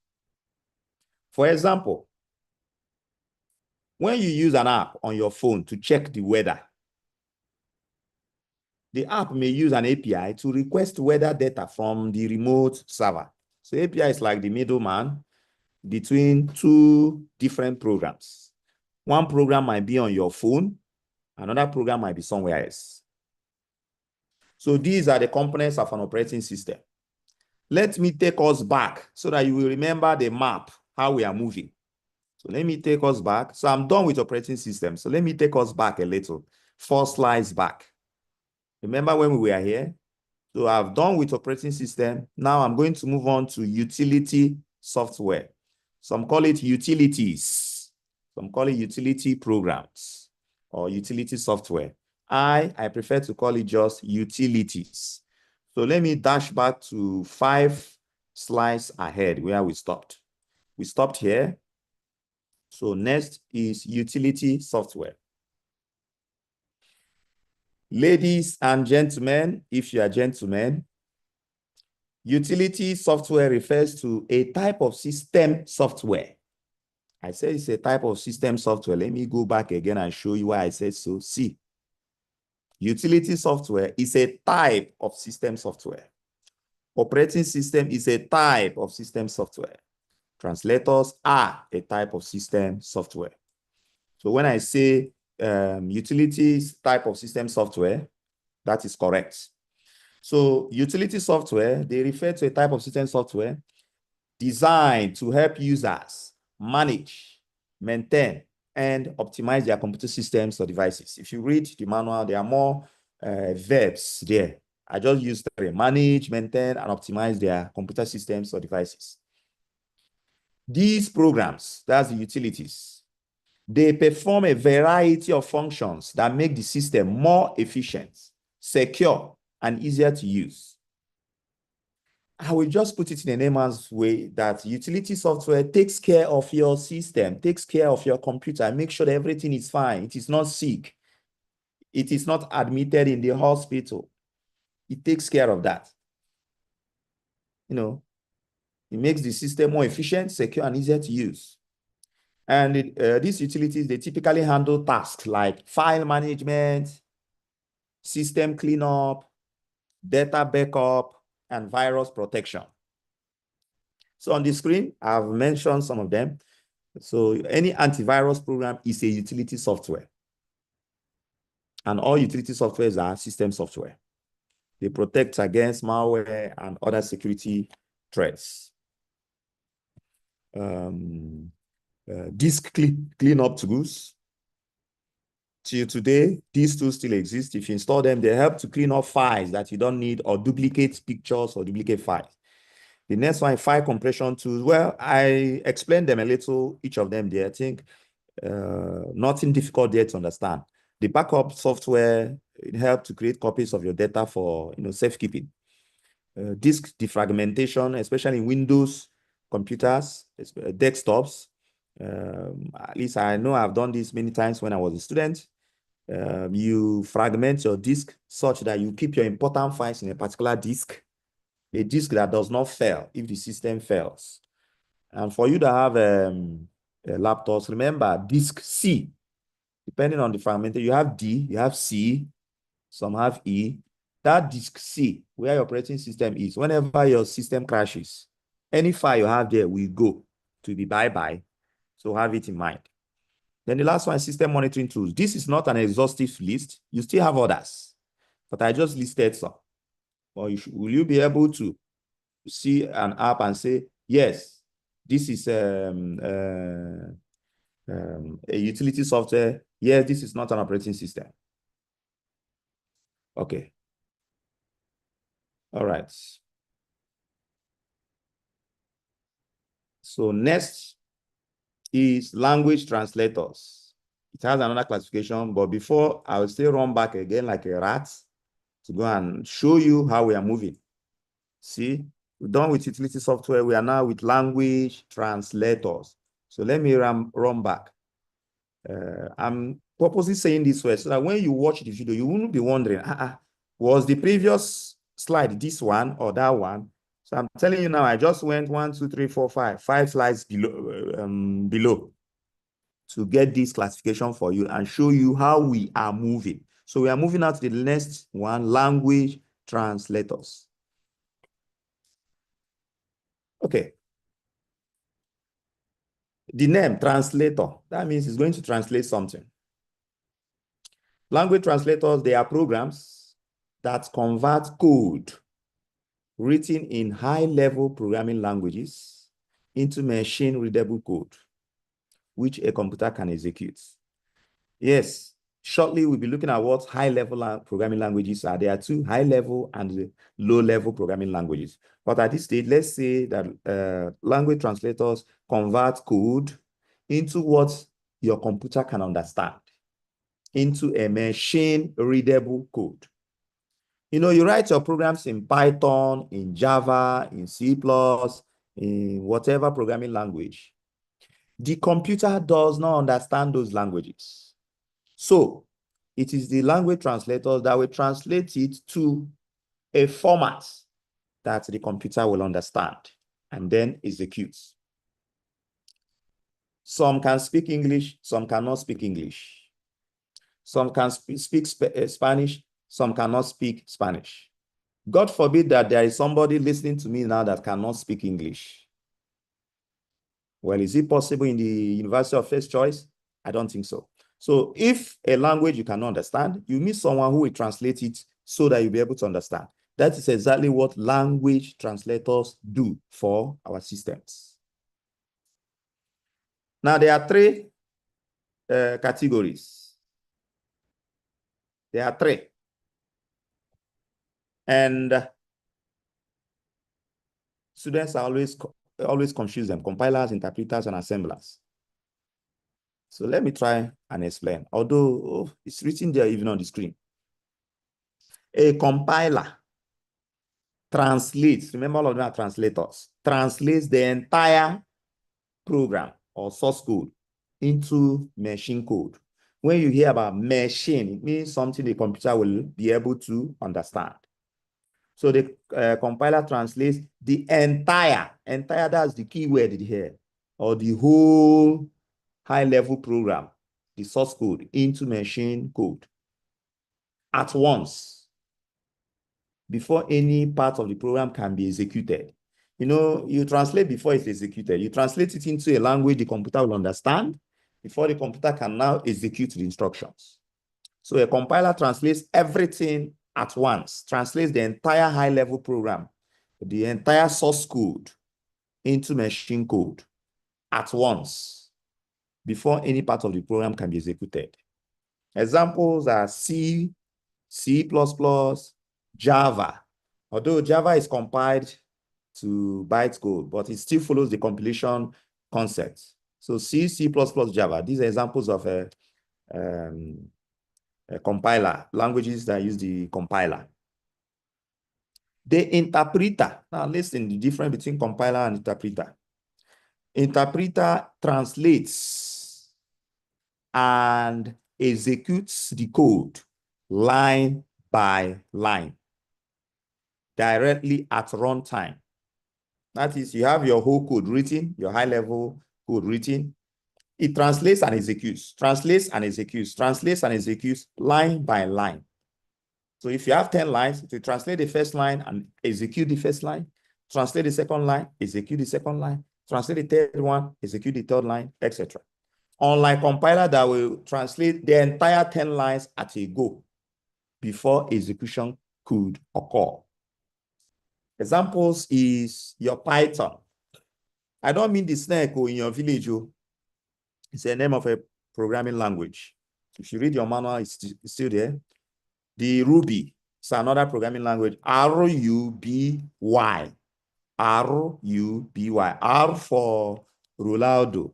For example, when you use an app on your phone to check the weather, the app may use an API to request weather data from the remote server. So API is like the middleman between two different programs. One program might be on your phone, another program might be somewhere else. So these are the components of an operating system. Let me take us back so that you will remember the map, how we are moving. So let me take us back. So I'm done with operating system. So let me take us back a little. 4 slides back. Remember when we were here? So I've done with operating system. Now I'm going to move on to utility software. Some call it utilities. Some call it utility programs or utility software. I prefer to call it just utilities. So let me dash back to 5 slides ahead where we stopped. We stopped here. So next is utility software. Ladies and gentlemen, if you are gentlemen, utility software refers to a type of system software. I said it's a type of system software. Let me go back again and show you why I said so. See, utility software is a type of system software. Operating system is a type of system software. Translators are a type of system software. So when I say utilities type of system software, that is correct. So utility software, they refer to a type of system software designed to help users manage, maintain, and optimize their computer systems or devices. If you read the manual, there are more verbs there. I just used three: manage, maintain, and optimize their computer systems or devices. These programs, that's the utilities, they perform a variety of functions that make the system more efficient, secure, and easier to use. I will just put it in a layman's way that utility software takes care of your system, takes care of your computer, make sure that everything is fine. It is not sick. It is not admitted in the hospital. It takes care of that. You know, it makes the system more efficient, secure, and easier to use. And these utilities, they typically handle tasks like file management, system cleanup, data backup, and virus protection. So on the screen, I've mentioned some of them. So any antivirus program is a utility software. And all utility softwares are system software. They protect against malware and other security threats. Disk cleanup tools. Till today, these tools still exist. If you install them, they help to clean up files that you don't need or duplicate pictures or duplicate files. The next one, file compression tools. Well, I explained them a little, each of them there. I think nothing difficult there to understand. The backup software, it helps to create copies of your data for safekeeping. Disk defragmentation, especially in Windows computers, desktops. At least I know I've done this many times when I was a student. You fragment your disk such that you keep your important files in a particular disk, a disk that does not fail if the system fails. And for you to have laptops, remember disk C. Depending on the fragmentation, you have D, you have C, some have E. That disk C, where your operating system is, whenever your system crashes, any file you have there will go to the bye-bye. So have it in mind. Then the last one is system monitoring tools. This is not an exhaustive list. You still have others, but I just listed some. Or will you be able to see an app and say, yes, this is a utility software. Yes, this is not an operating system. Okay. All right. So next is language translators. It has another classification, but before I will still run back again like a rat to go and show you how we are moving. See, we're done with utility software. We are now with language translators. So let me run back. I'm purposely saying this way so that when you watch the video, you won't be wondering, was the previous slide this one or that one? So I'm telling you now, I just went 1, 2, 3, 4, 5 slides below to get this classification for you and show you how we are moving. So we are moving out to the next one, language translators. Okay. The name translator, that means it's going to translate something. Language translators, they are programs that convert code written in high-level programming languages into machine-readable code, which a computer can execute. Yes, Shortly, we'll be looking at what high-level programming languages are. There are two, high-level and low-level programming languages. But at this stage, let's say that language translators convert code into what your computer can understand, into a machine-readable code. You know, you write your programs in Python, in Java, in C++, in whatever programming language. The computer does not understand those languages. So it is the language translators that will translate it to a format that the computer will understand and then execute. Some can speak English, some cannot speak English. Some can speak Spanish, some cannot speak Spanish. God forbid that there is somebody listening to me now that cannot speak English. Well, is it possible in the University of First Choice? I don't think so. So if a language you cannot understand, you need someone who will translate it so that you'll be able to understand. That is exactly what language translators do for our systems. Now, there are three categories. There are three. And students are always confuse them: compilers, interpreters, and assemblers. So let me try and explain, although it's written there even on the screen. A compiler translates, remember all of them are translators, translates the entire program or source code into machine code. When you hear about machine, it means something the computer will be able to understand. So the compiler translates the entire, that's the key word here, or the whole high-level program, the source code, into machine code at once, before any part of the program can be executed. You know, you translate before it's executed. You translate it into a language the computer will understand before the computer can now execute the instructions. So a compiler translates everything at once, translates the entire high-level program, the entire source code into machine code at once before any part of the program can be executed. Examples are C, C++, Java. Although Java is compiled to bytecode, but it still follows the compilation concept. So C, C++, Java, these are examples of a compiler, languages that use the compiler. The interpreter, now listen, the difference between compiler and interpreter. Interpreter translates and executes the code line by line directly at runtime. That is, you have your whole code written, your high-level code written. It translates and executes, translates and executes, translates and executes line by line. So if you have 10 lines, to translate the first line and execute the first line, translate the second line, execute the second line, translate the third one, execute the third line, etc. Unlike compiler that will translate the entire 10 lines at a go before execution could occur. Examples is your Python. I don't mean the snake in your village. It's the name of a programming language. If you read your manual, it's still there. The Ruby is another programming language. R-U-B-Y. R-U-B-Y. R for Ronaldo.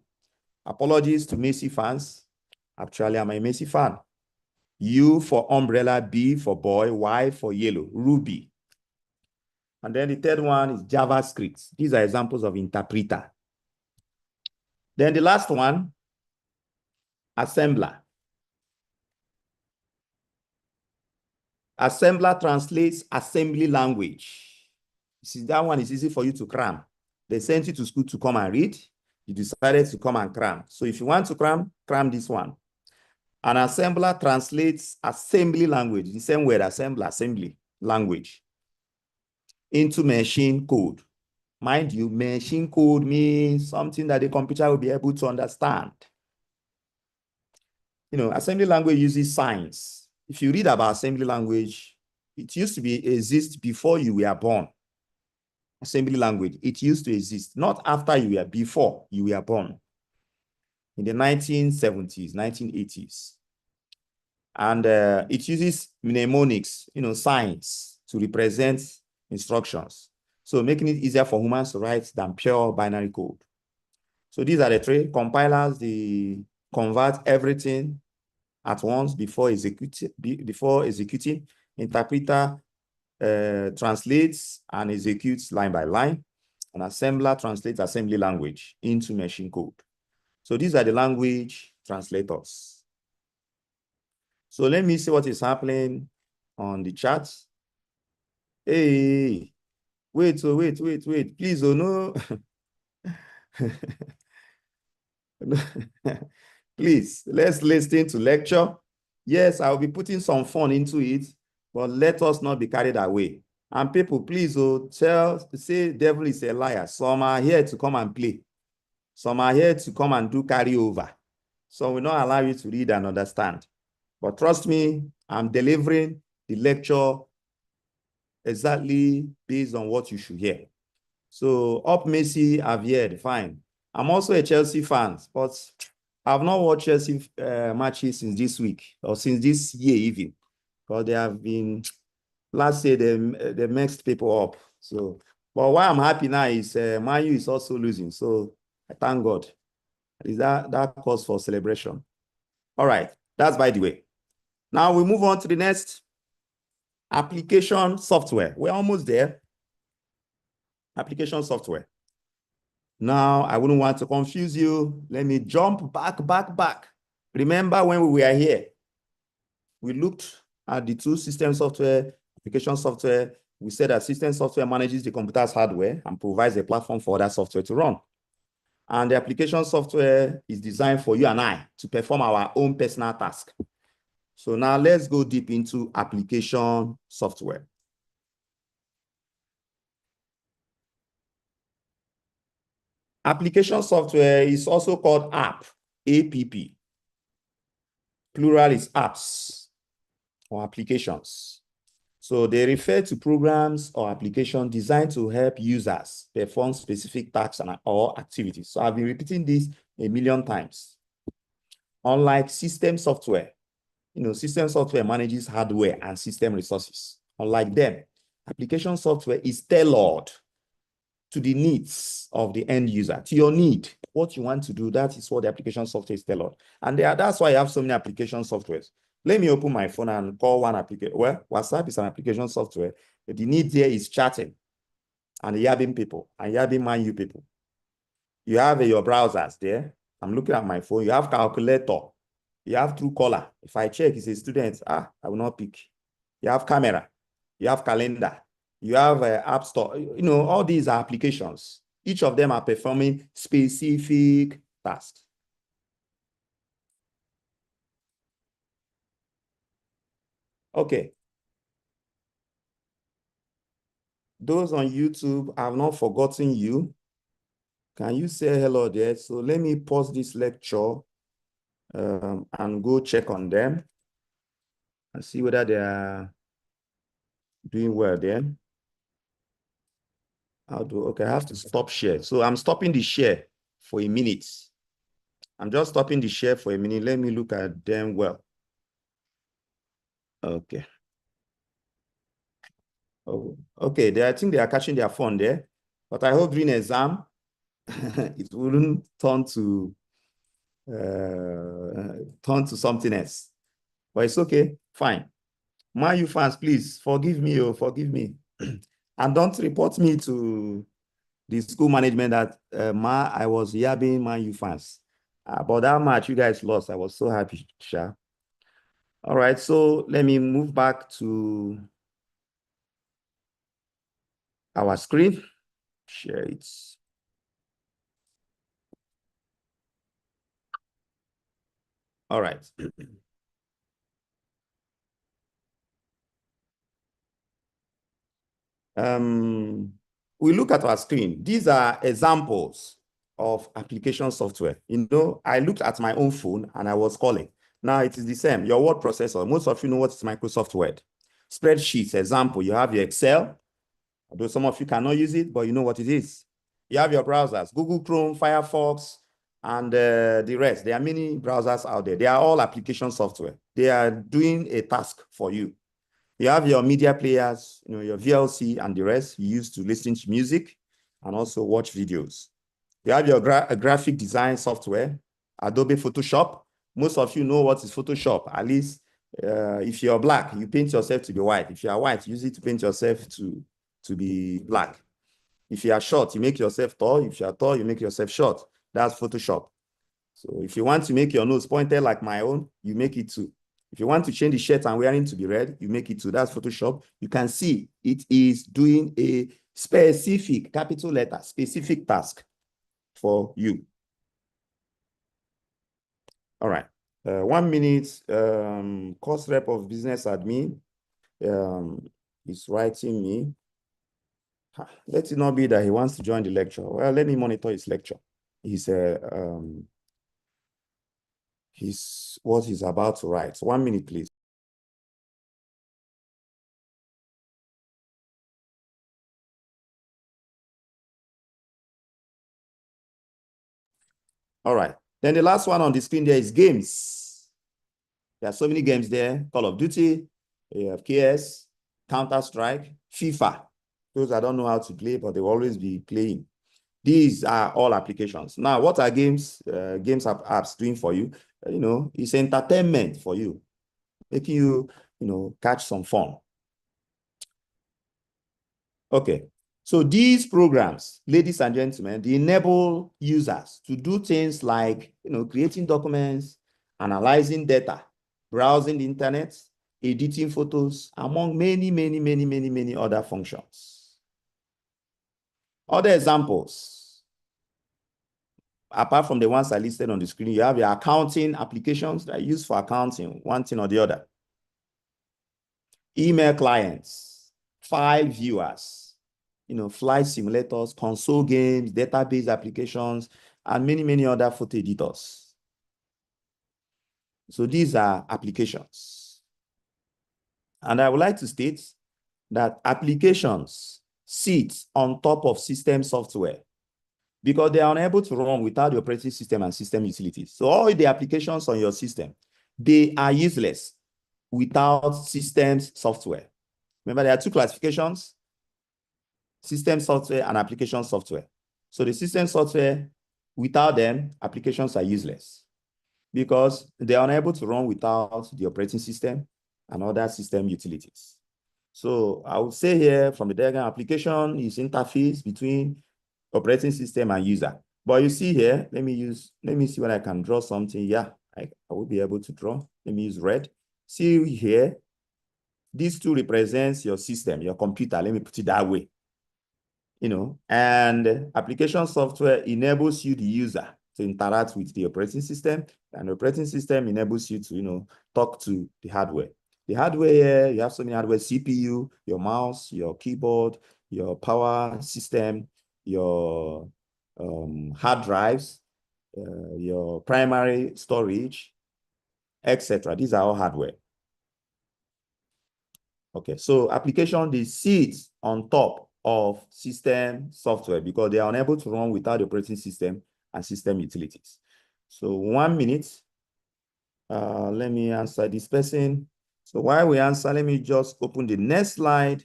Apologies to Messi fans. Actually, I'm a Messi fan. U for umbrella, B for boy, Y for yellow, Ruby. And then the third one is JavaScript. These are examples of interpreter. Then the last one, assembler. Assembler translates assembly language. See, that one is easy for you to cram. They sent you to school to come and read. You decided to come and cram. So if you want to cram, cram this one. An assembler translates assembly language, the same word, assembly language, into machine code. Mind you, machine code means something that the computer will be able to understand. You know, assembly language uses signs. If you read about assembly language, it used to exist before you were born. Assembly language, it used to exist, not after you were, before you were born. In the 1970s, 1980s. And it uses mnemonics, signs to represent instructions. So making it easier for humans to write than pure binary code. So these are the three compilers. They convert everything at once before executing. Interpreter translates and executes line by line. An assembler translates assembly language into machine code. So these are the language translators. So let me see what is happening on the chat. Hey, wait, please, oh no. Please, let's listen to lecture. Yes, I'll be putting some fun into it, but let us not be carried away. And people, please, say devil is a liar. Some are here to come and play. Some are here to come and do carryover. So we not allow you to read and understand. But trust me, I'm delivering the lecture exactly based on what you should hear. So up Messi, I've heard, fine. I'm also a Chelsea fan, but I've not watched Chelsea matches since this week or since this year even, because they have been, last year they mixed people up. So, but why I'm happy now is Man U is also losing. So I thank God. Is that cause for celebration? All right, that's by the way. Now we move on to the next application software. We're almost there. Application software. Now, I wouldn't want to confuse you. Let me jump back. Remember when we were here, we looked at the two system software, application software. We said that system software manages the computer's hardware and provides a platform for other software to run. And the application software is designed for you and I to perform our own personal task. So now let's go deep into application software. Application software is also called app, APP. Plural is apps or applications. So they refer to programs or applications designed to help users perform specific tasks or activities. So I've been repeating this a million times. Unlike system software, system software manages hardware and system resources. Unlike them, application software is tailored to the needs of the end user, to your need. What you want to do, that is what the application software is tailored. And that's why I have so many application softwares. Let me open my phone and call one application. Well, WhatsApp is an application software. But the need there is chatting and yabbing people and yabbing Man U people. You have your browsers there. I'm looking at my phone. You have calculator. You have Truecaller. If I check, it's a student. I will not pick. You have camera. You have calendar. You have App Store. All these are applications. Each of them are performing specific tasks. Okay. Those on YouTube, I've not forgotten you. Can you say hello there? So let me pause this lecture and go check on them and see whether they are doing well there. Okay, I have to stop share. So I'm stopping the share for a minute. I'm just stopping the share for a minute. Let me look at them well. Okay. Oh, okay. I think they are catching their phone there. But I hope during exam, it wouldn't turn to something else. But it's okay. Fine. Man U fans, please forgive me. Oh, forgive me. And don't report me to the school management that I was yabbing Man U fans. But that match you guys lost, I was so happy. Sha. All right, so let me move back to our screen. Share it. All right. We look at our screen. These are examples of application software. I looked at my own phone and I was calling. Now it is the same. Your word processor, most of you know what is Microsoft Word. Spreadsheets, example, you have your Excel, although some of you cannot use it, but you know what it is. You have your browsers, Google Chrome, Firefox, and the rest. There are many browsers out there. They are all application software. They are doing a task for you. You have your media players, your VLC and the rest you use to listen to music and also watch videos. You have your graphic design software, Adobe Photoshop. Most of you know what is Photoshop. At least if you're black, you paint yourself to be white. If you are white, use it to paint yourself to be black. If you are short, you make yourself tall. If you are tall, you make yourself short. That's Photoshop. So if you want to make your nose pointed like my own, you make it too. If you want to change the shirt I'm wearing to be red, you make it too. That's Photoshop. You can see it is doing a specific, capital letter, specific task for you. All right. 1 minute, course rep of business admin is writing me. Let it not be that he wants to join the lecture. Well, let me monitor his lecture. He's what he's about to write. So 1 minute, please. All right. Then the last one on the screen there is games. There are so many games there. Call of Duty, you have KS, Counter-Strike, FIFA. Those I don't know how to play, but they will always be playing. These are all applications. Now, what are games, apps doing for you? It's entertainment for you, making you, catch some fun. Okay. So these programs, ladies and gentlemen, they enable users to do things like, creating documents, analyzing data, browsing the internet, editing photos, among many, many, many, many, many other functions. Other examples, apart from the ones I listed on the screen, you have your accounting applications that are used for accounting, one thing or the other. Email clients, file viewers, flight simulators, console games, database applications, and many, many other photo editors. So these are applications. And I would like to state that applications sit on top of system software because they are unable to run without the operating system and system utilities. So all the applications on your system, they are useless without systems software. Remember, there are two classifications: system software and application software. So the system software, without them, applications are useless because they are unable to run without the operating system and other system utilities. So I would say here from the diagram, application is interface between operating system and user. But you see here, let me see when I can draw something. Yeah, I will be able to draw. Let me use red. See here, these two represents your system, your computer. Let me put it that way. And application software enables you, the user, to interact with the operating system, and the operating system enables you to, talk to the hardware. The hardware here, you have so many hardware: CPU, your mouse, your keyboard, your power system, your hard drives, your primary storage, etc. These are all hardware. Okay, so application, they sit on top of system software because they are unable to run without the operating system and system utilities. So 1 minute, let me answer this person. So while we answer, let me just open the next slide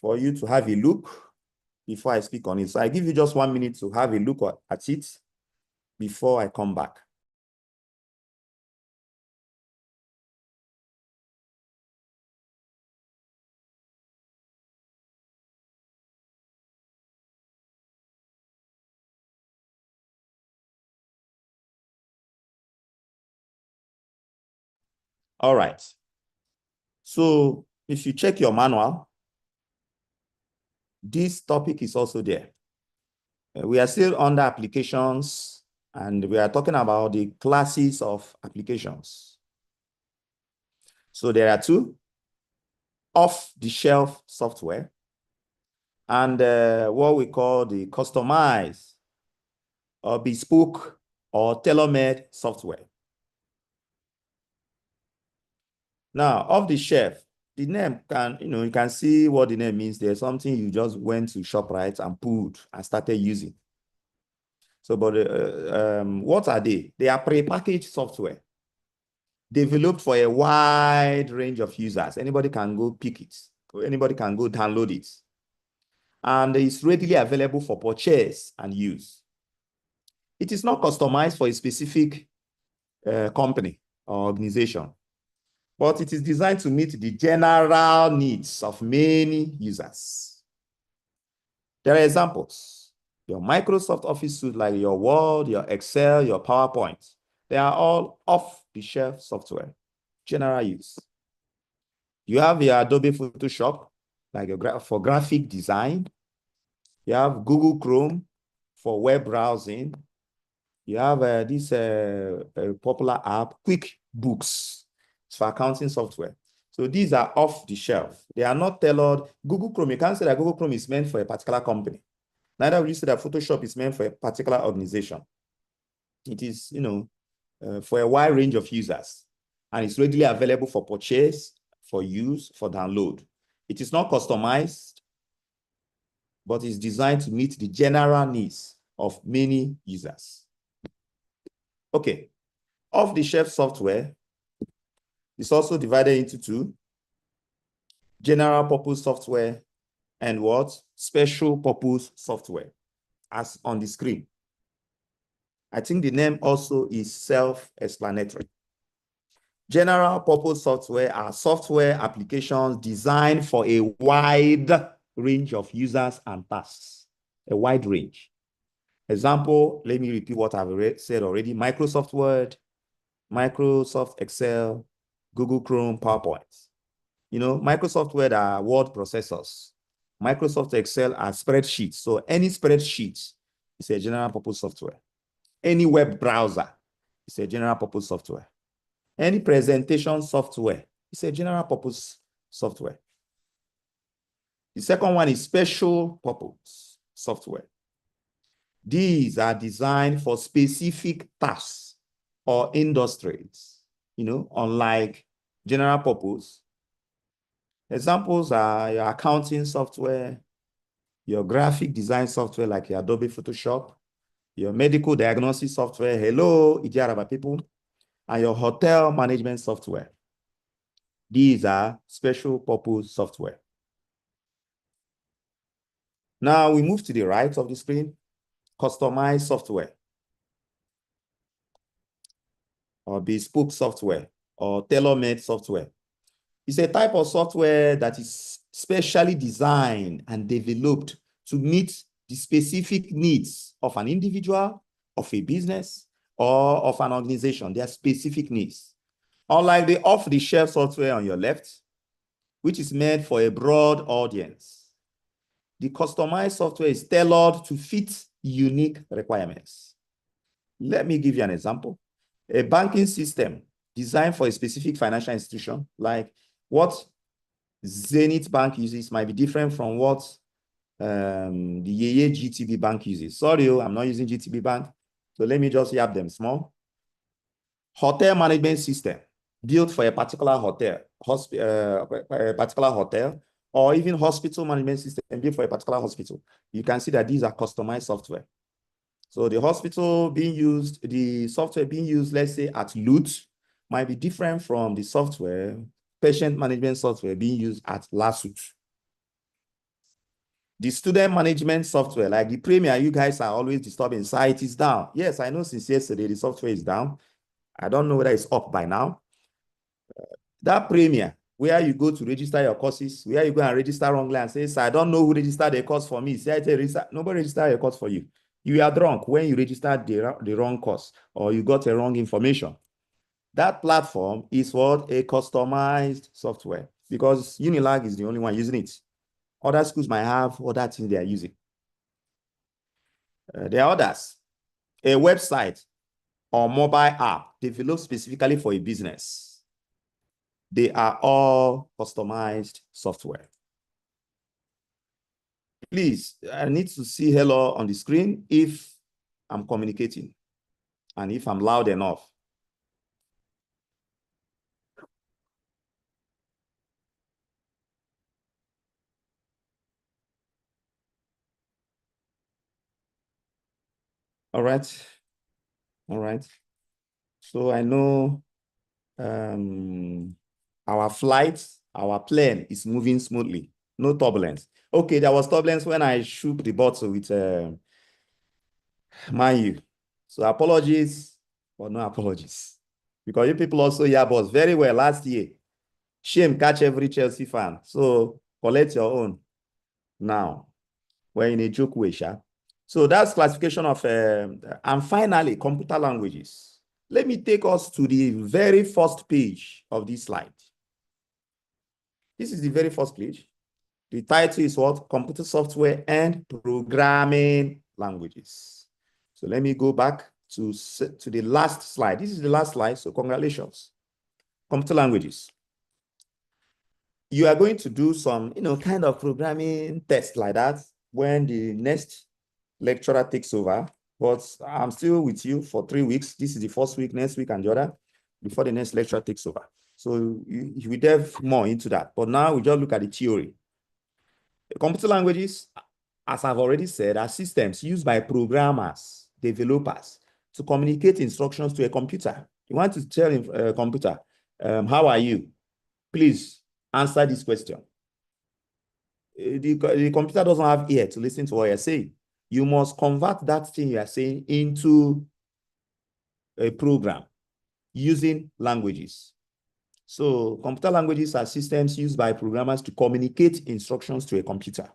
for you to have a look before I speak on it. So I give you just 1 minute to have a look at it before I come back. All right. So if you check your manual, this topic is also there. We are still under applications, and we are talking about the classes of applications. So there are two: off-the-shelf software and what we call the customized or bespoke or tailor-made software. Now, off-the-shelf, the name can, you can see what the name means. There's something you just went to ShopRite and pulled and started using. So, but what are they? They are prepackaged software developed for a wide range of users. Anybody can go pick it. Anybody can go download it. And it's readily available for purchase and use. It is not customized for a specific company or organization, but it is designed to meet the general needs of many users. There are examples. Your Microsoft Office suite, like your Word, your Excel, your PowerPoint, they are all off-the-shelf software, general use. You have your Adobe Photoshop, like for graphic design. You have Google Chrome for web browsing. You have this popular app, QuickBooks. It's for accounting software. So these are off the shelf. They are not tailored. Google Chrome, you can't say that Google Chrome is meant for a particular company. Neither will you say that Photoshop is meant for a particular organization. It is, for a wide range of users. And it's readily available for purchase, for use, for download. It is not customized, but is designed to meet the general needs of many users. Okay, off-the-shelf software is also divided into two: general purpose software and what? Special purpose software, as on the screen. I think the name also is self-explanatory. General purpose software are software applications designed for a wide range of users and tasks, a wide range. Example, let me repeat what I've said already: Microsoft Word, Microsoft Excel, Google Chrome, PowerPoint. Microsoft Word are word processors. Microsoft Excel are spreadsheets. So any spreadsheet is a general purpose software. Any web browser is a general purpose software. Any presentation software is a general purpose software. The second one is special purpose software. These are designed for specific tasks or industries, unlike general purpose. Examples are your accounting software, your graphic design software like your Adobe Photoshop, your medical diagnosis software, hello, Ijaraba people, and your hotel management software. These are special purpose software. Now we move to the right of the screen: customized software, or bespoke software, or tailor-made software. It's a type of software that is specially designed and developed to meet the specific needs of an individual, of a business, or of an organization. Their specific needs. Unlike the off-the-shelf software on your left, which is made for a broad audience, the customized software is tailored to fit unique requirements. Let me give you an example. A banking system designed for a specific financial institution, like what Zenith Bank uses, might be different from what the Yeye GTB Bank uses. Sorry, I'm not using GTB Bank, so let me just yap them small. Hotel management system built for a particular hotel, or even hospital management system built for a particular hospital. You can see that these are customized software. So the software being used, let's say at Lutz, might be different from the patient management software being used at Lasut. The student management software, like the Premier, you guys are always disturbing. Site is down. Yes, I know since yesterday the software is down. I don't know whether it's up by now. That Premier, where you go to register your courses, where you go and register wrongly and say, "Sir, I don't know who registered the course for me." Say, nobody registered a course for you. You are drunk when you registered the wrong course, or you got a wrong information. That platform is what? A customized software, because Unilag is the only one using it. Other schools might have other things they are using. There are others. A website or mobile app developed specifically for a business. They are all customized software. Please, I need to see hello on the screen if I'm communicating and if I'm loud enough. All right. All right. So I know our flight, our plane is moving smoothly. No turbulence. Okay, there was turbulence when I shook the bottle with Manu. So apologies, but no apologies. Because you people also hear us very well last year. Shame catch every Chelsea fan. So collect your own now. We're in a joke way, Sha. So that's classification of, and finally, computer languages. Let me take us to the very first page of this slide. This is the very first page. The title is what? Computer software and programming languages. So let me go back to the last slide. This is the last slide, so congratulations. Computer languages. You are going to do some, kind of programming test like that when the next lecturer takes over. But I'm still with you for 3 weeks. This is the first week, next week, and the other before the next lecturer takes over. So we delve more into that. But now we just look at the theory. The computer languages, as I've already said, are systems used by programmers, developers, to communicate instructions to a computer. You want to tell a computer, how are you? Please answer this question. The computer doesn't have ear to listen to what you're saying. You must convert that thing you are saying into a program using languages. So computer languages are systems used by programmers to communicate instructions to a computer.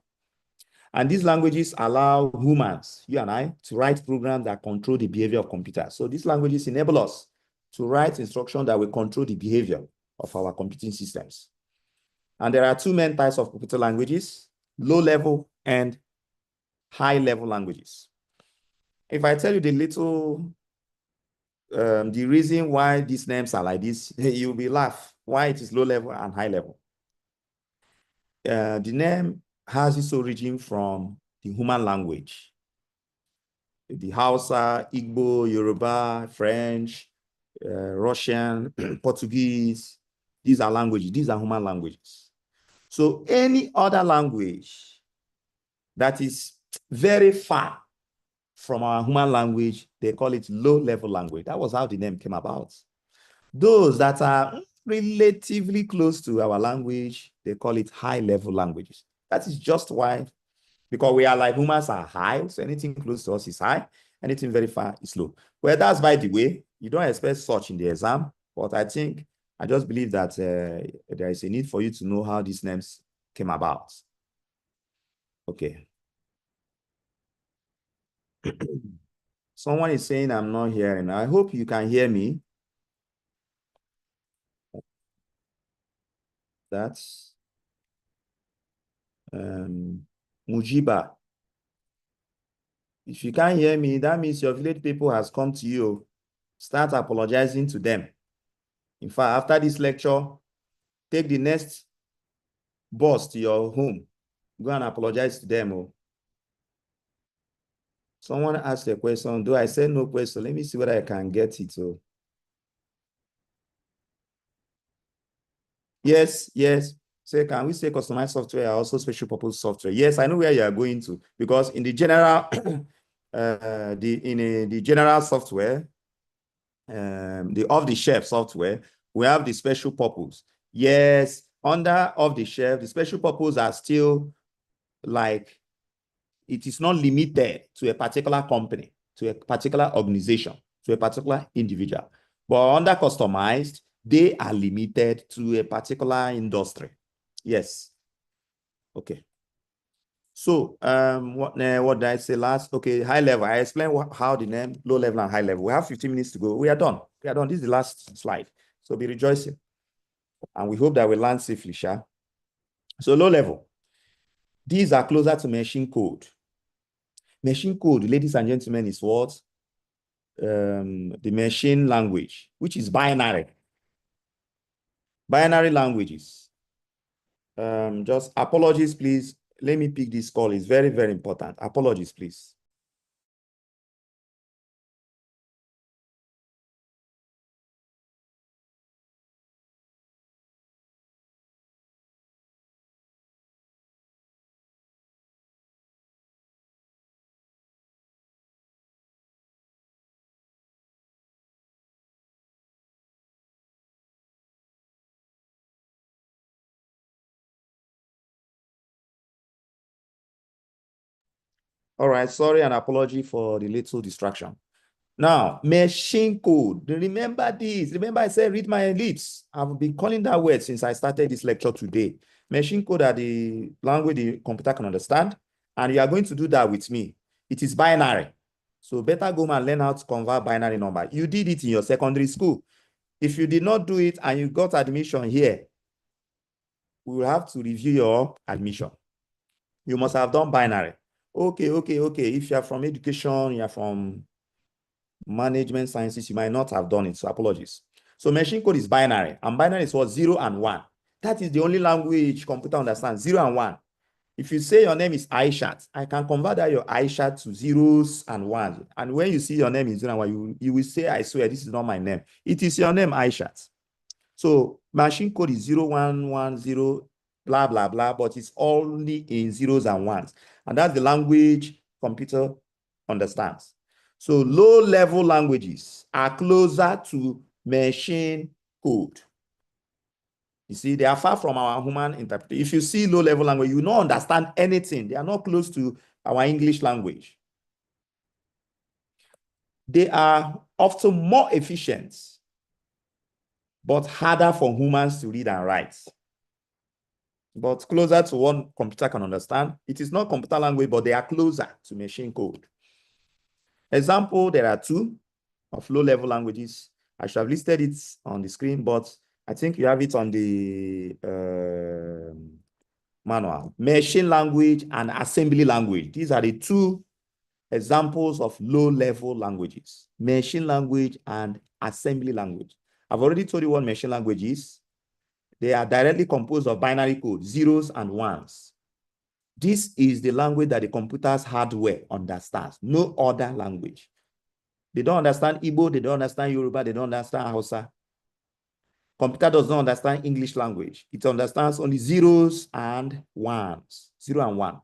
And these languages allow humans, you and I, to write programs that control the behavior of computers. So these languages enable us to write instructions that will control the behavior of our computing systems. And there are two main types of computer languages: low-level and high-level languages. If I tell you the reason why these names are like this, you'll be laugh why it is low-level and high-level. The name has its origin from the human language. The Hausa, Igbo, Yoruba, French, Russian, Portuguese. These are languages. These are human languages. So any other language that is very far from our human language, they call it low-level language. That was how the name came about. Those that are relatively close to our language, they call it high-level languages. That is just why, because we are like humans are high, so anything close to us is high, anything very far is low. Well, that's by the way. You don't expect such in the exam, but I just believe that there is a need for you to know how these names came about. Okay. Someone is saying I'm not hearing. I hope you can hear me. That's Mujiba. If you can't hear me, that means your village people has come to you. Start apologizing to them. In fact, after this lecture, take the next bus to your home. Go and apologize to them. Oh. Someone asked a question. Do I said no question? Let me see whether I can get it. Oh. Yes, yes. Say, can we say customized software are also special purpose software? Yes, I know where you are going to, because in the general, the general software, the off-the-shelf software, we have the special purpose. Yes, under off-the-shelf, the special purpose are still like, it is not limited to a particular company, to a particular organization, to a particular individual. But under customized, they are limited to a particular industry. Yes. Okay. So what did I say last? Okay, high level. I explained how the name low level and high level. We have 15 minutes to go. We are done. We are done. This is the last slide. So be rejoicing. And we hope that we land safely, Sha. So low level. These are closer to machine code. Machine code, ladies and gentlemen, is what? The machine language, which is binary. Binary languages. Just apologies, please. Let me pick this call. It's very, very important. Apologies, please. All right, sorry and apology for the little distraction. Now, machine code. Remember this. Remember I said read my lips. I've been calling that word since I started this lecture today. Machine code are the language the computer can understand, and you are going to do that with me. It is binary. So better go and learn how to convert binary number. You did it in your secondary school. If you did not do it and you got admission here, we will have to review your admission. You must have done binary. Okay. If you are from education, you are from management sciences, you might not have done it, so apologies. So machine code is binary, and binary is what? 0 and 1. That is the only language computer understands, 0 and 1. If you say your name is Aishat, I can convert that your Aishat to zeros and ones. And when you see your name is 0 and 1, you will say, I swear, this is not my name. It is your name, Aishat. So machine code is 0110, blah, blah, blah, but it's only in zeros and ones. And that's the language computer understands. So low-level languages are closer to machine code. You see, they are far from our human interpretation. If you see low-level language, you don't understand anything. They are not close to our English language. They are often more efficient, but harder for humans to read and write. But closer to what computer can understand. It is not computer language, but they are closer to machine code. Example, there are two of low-level languages. I should have listed it on the screen, but I think you have it on the manual. Machine language and assembly language. These are the two examples of low-level languages. Machine language and assembly language. I've already told you what machine language is. They are directly composed of binary code, zeros and ones. This is the language that the computer's hardware understands. No other language. They don't understand Igbo, they don't understand Yoruba, they don't understand Hausa. Computer does not understand English language. It understands only zeros and ones, 0 and 1.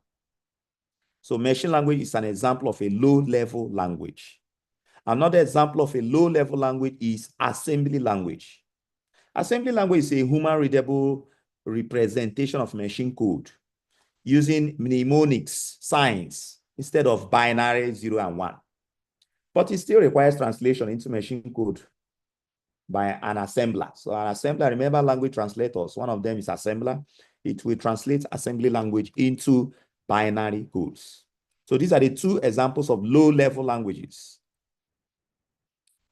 So machine language is an example of a low-level language. Another example of a low-level language is assembly language. Assembly language is a human-readable representation of machine code using mnemonics, signs, instead of binary 0 and 1. But it still requires translation into machine code by an assembler. So an assembler, remember language translators, one of them is assembler. It will translate assembly language into binary codes. So these are the two examples of low-level languages: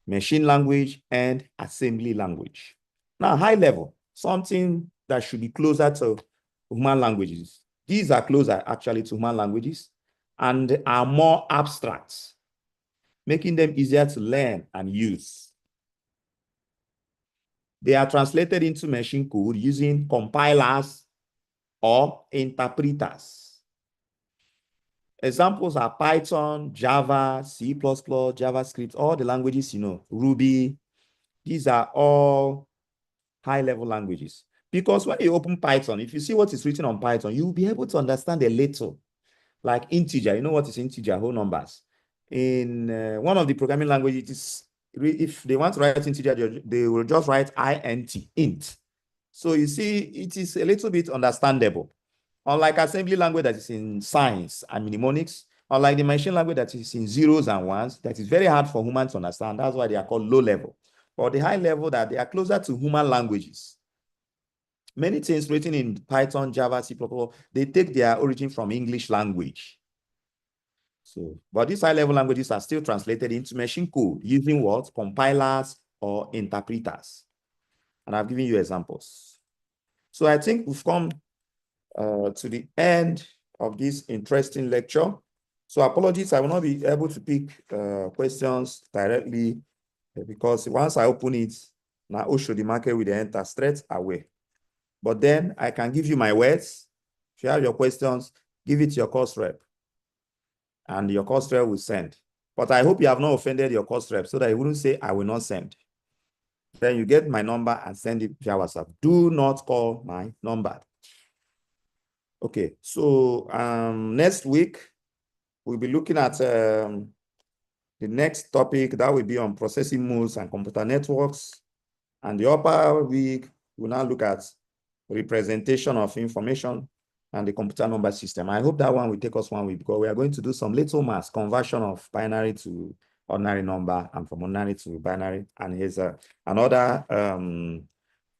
machine language and assembly language. Now, high level, something that should be closer to human languages. These are closer actually to human languages and are more abstract, making them easier to learn and use. They are translated into machine code using compilers or interpreters. Examples are Python, Java, C++, JavaScript, all the languages you know, Ruby. These are all high-level languages. Because when you open Python, if you see what is written on Python, you'll be able to understand a little. Like integer, you know what is integer, whole numbers. In one of the programming languages, if they want to write integer, they will just write int, int. So you see, it is a little bit understandable. Unlike assembly language that is in science and mnemonics, unlike the machine language that is in zeros and ones, that is very hard for humans to understand. That's why they are called low level. Or the high level, that they are closer to human languages. Many things written in Python, Java, C++, they take their origin from English language. So, but these high-level languages are still translated into machine code using what? Compilers or interpreters. And I've given you examples. So I think we've come to the end of this interesting lecture. So apologies, I will not be able to pick questions directly because once I open it, now Osho the market will enter straight away. But then I can give you my words. If you have your questions, give it to your course rep, and your course rep will send. But I hope you have not offended your course rep so that he wouldn't say, I will not send. Then you get my number and send it via WhatsApp. Do not call my number. Okay, so next week, we'll be looking at the next topic that will be on processing modes and computer networks. And the upper week, we'll now look at representation of information and the computer number system. I hope that one will take us 1 week because we are going to do some little math conversion of binary to ordinary number and from ordinary to binary. And here's another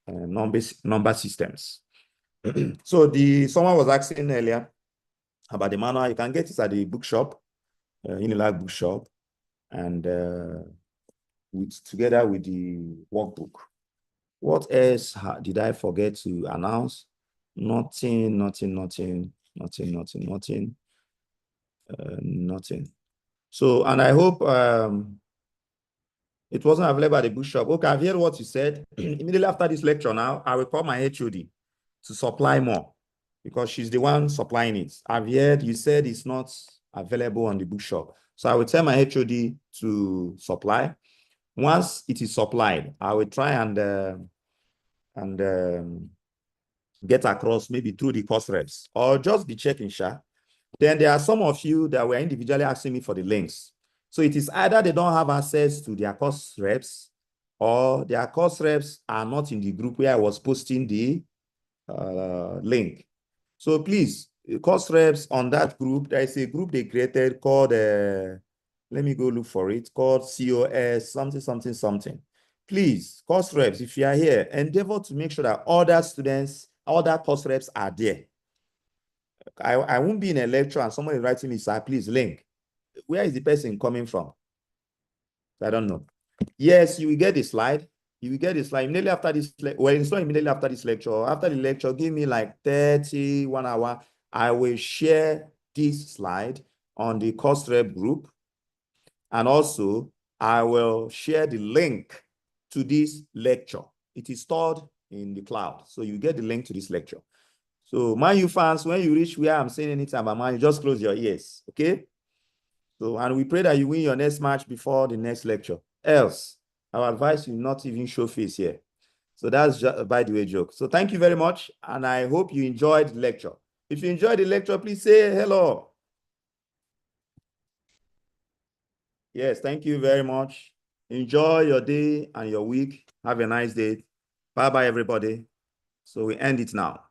number systems. So someone was asking earlier about the manual. You can get it at the bookshop, Unilag bookshop, and together with the workbook. What else did I forget to announce? Nothing. So, and I hope it wasn't available at the bookshop. Okay, I've heard what you said. Immediately after this lecture now, I will call my HOD to supply more because she's the one supplying it. I've heard you said it's not available on the bookshop. So I will tell my HOD to supply. Once it is supplied, I will try and get across maybe through the course reps or just be checking, Sha. Then there are some of you that were individually asking me for the links. So it is either they don't have access to their course reps or their course reps are not in the group where I was posting the link. So please, course reps on that group, there is a group they created called, let me go look for it, called COS something. Please, course reps, if you are here, endeavor to make sure that other students, other course reps are there. I won't be in a lecture and somebody writing me, sir, please link. Where is the person coming from? I don't know. Yes, you will get the slide. You will get the slide immediately after this. Well, it's not immediately after this lecture. After the lecture, give me like 1 hour. I will share this slide on the course rep group. And also, I will share the link to this lecture. It is stored in the cloud. So you get the link to this lecture. So, Man U fans, when you reach where I'm saying anything about Man U, just close your ears, okay? So, and we pray that you win your next match before the next lecture. Else, I would advise you not even show face here. So that's just a by the way joke. So thank you very much, and I hope you enjoyed the lecture. If you enjoyed the lecture, please say hello. Yes, thank you very much. Enjoy your day and your week. Have a nice day. Bye-bye, everybody. So we end it now.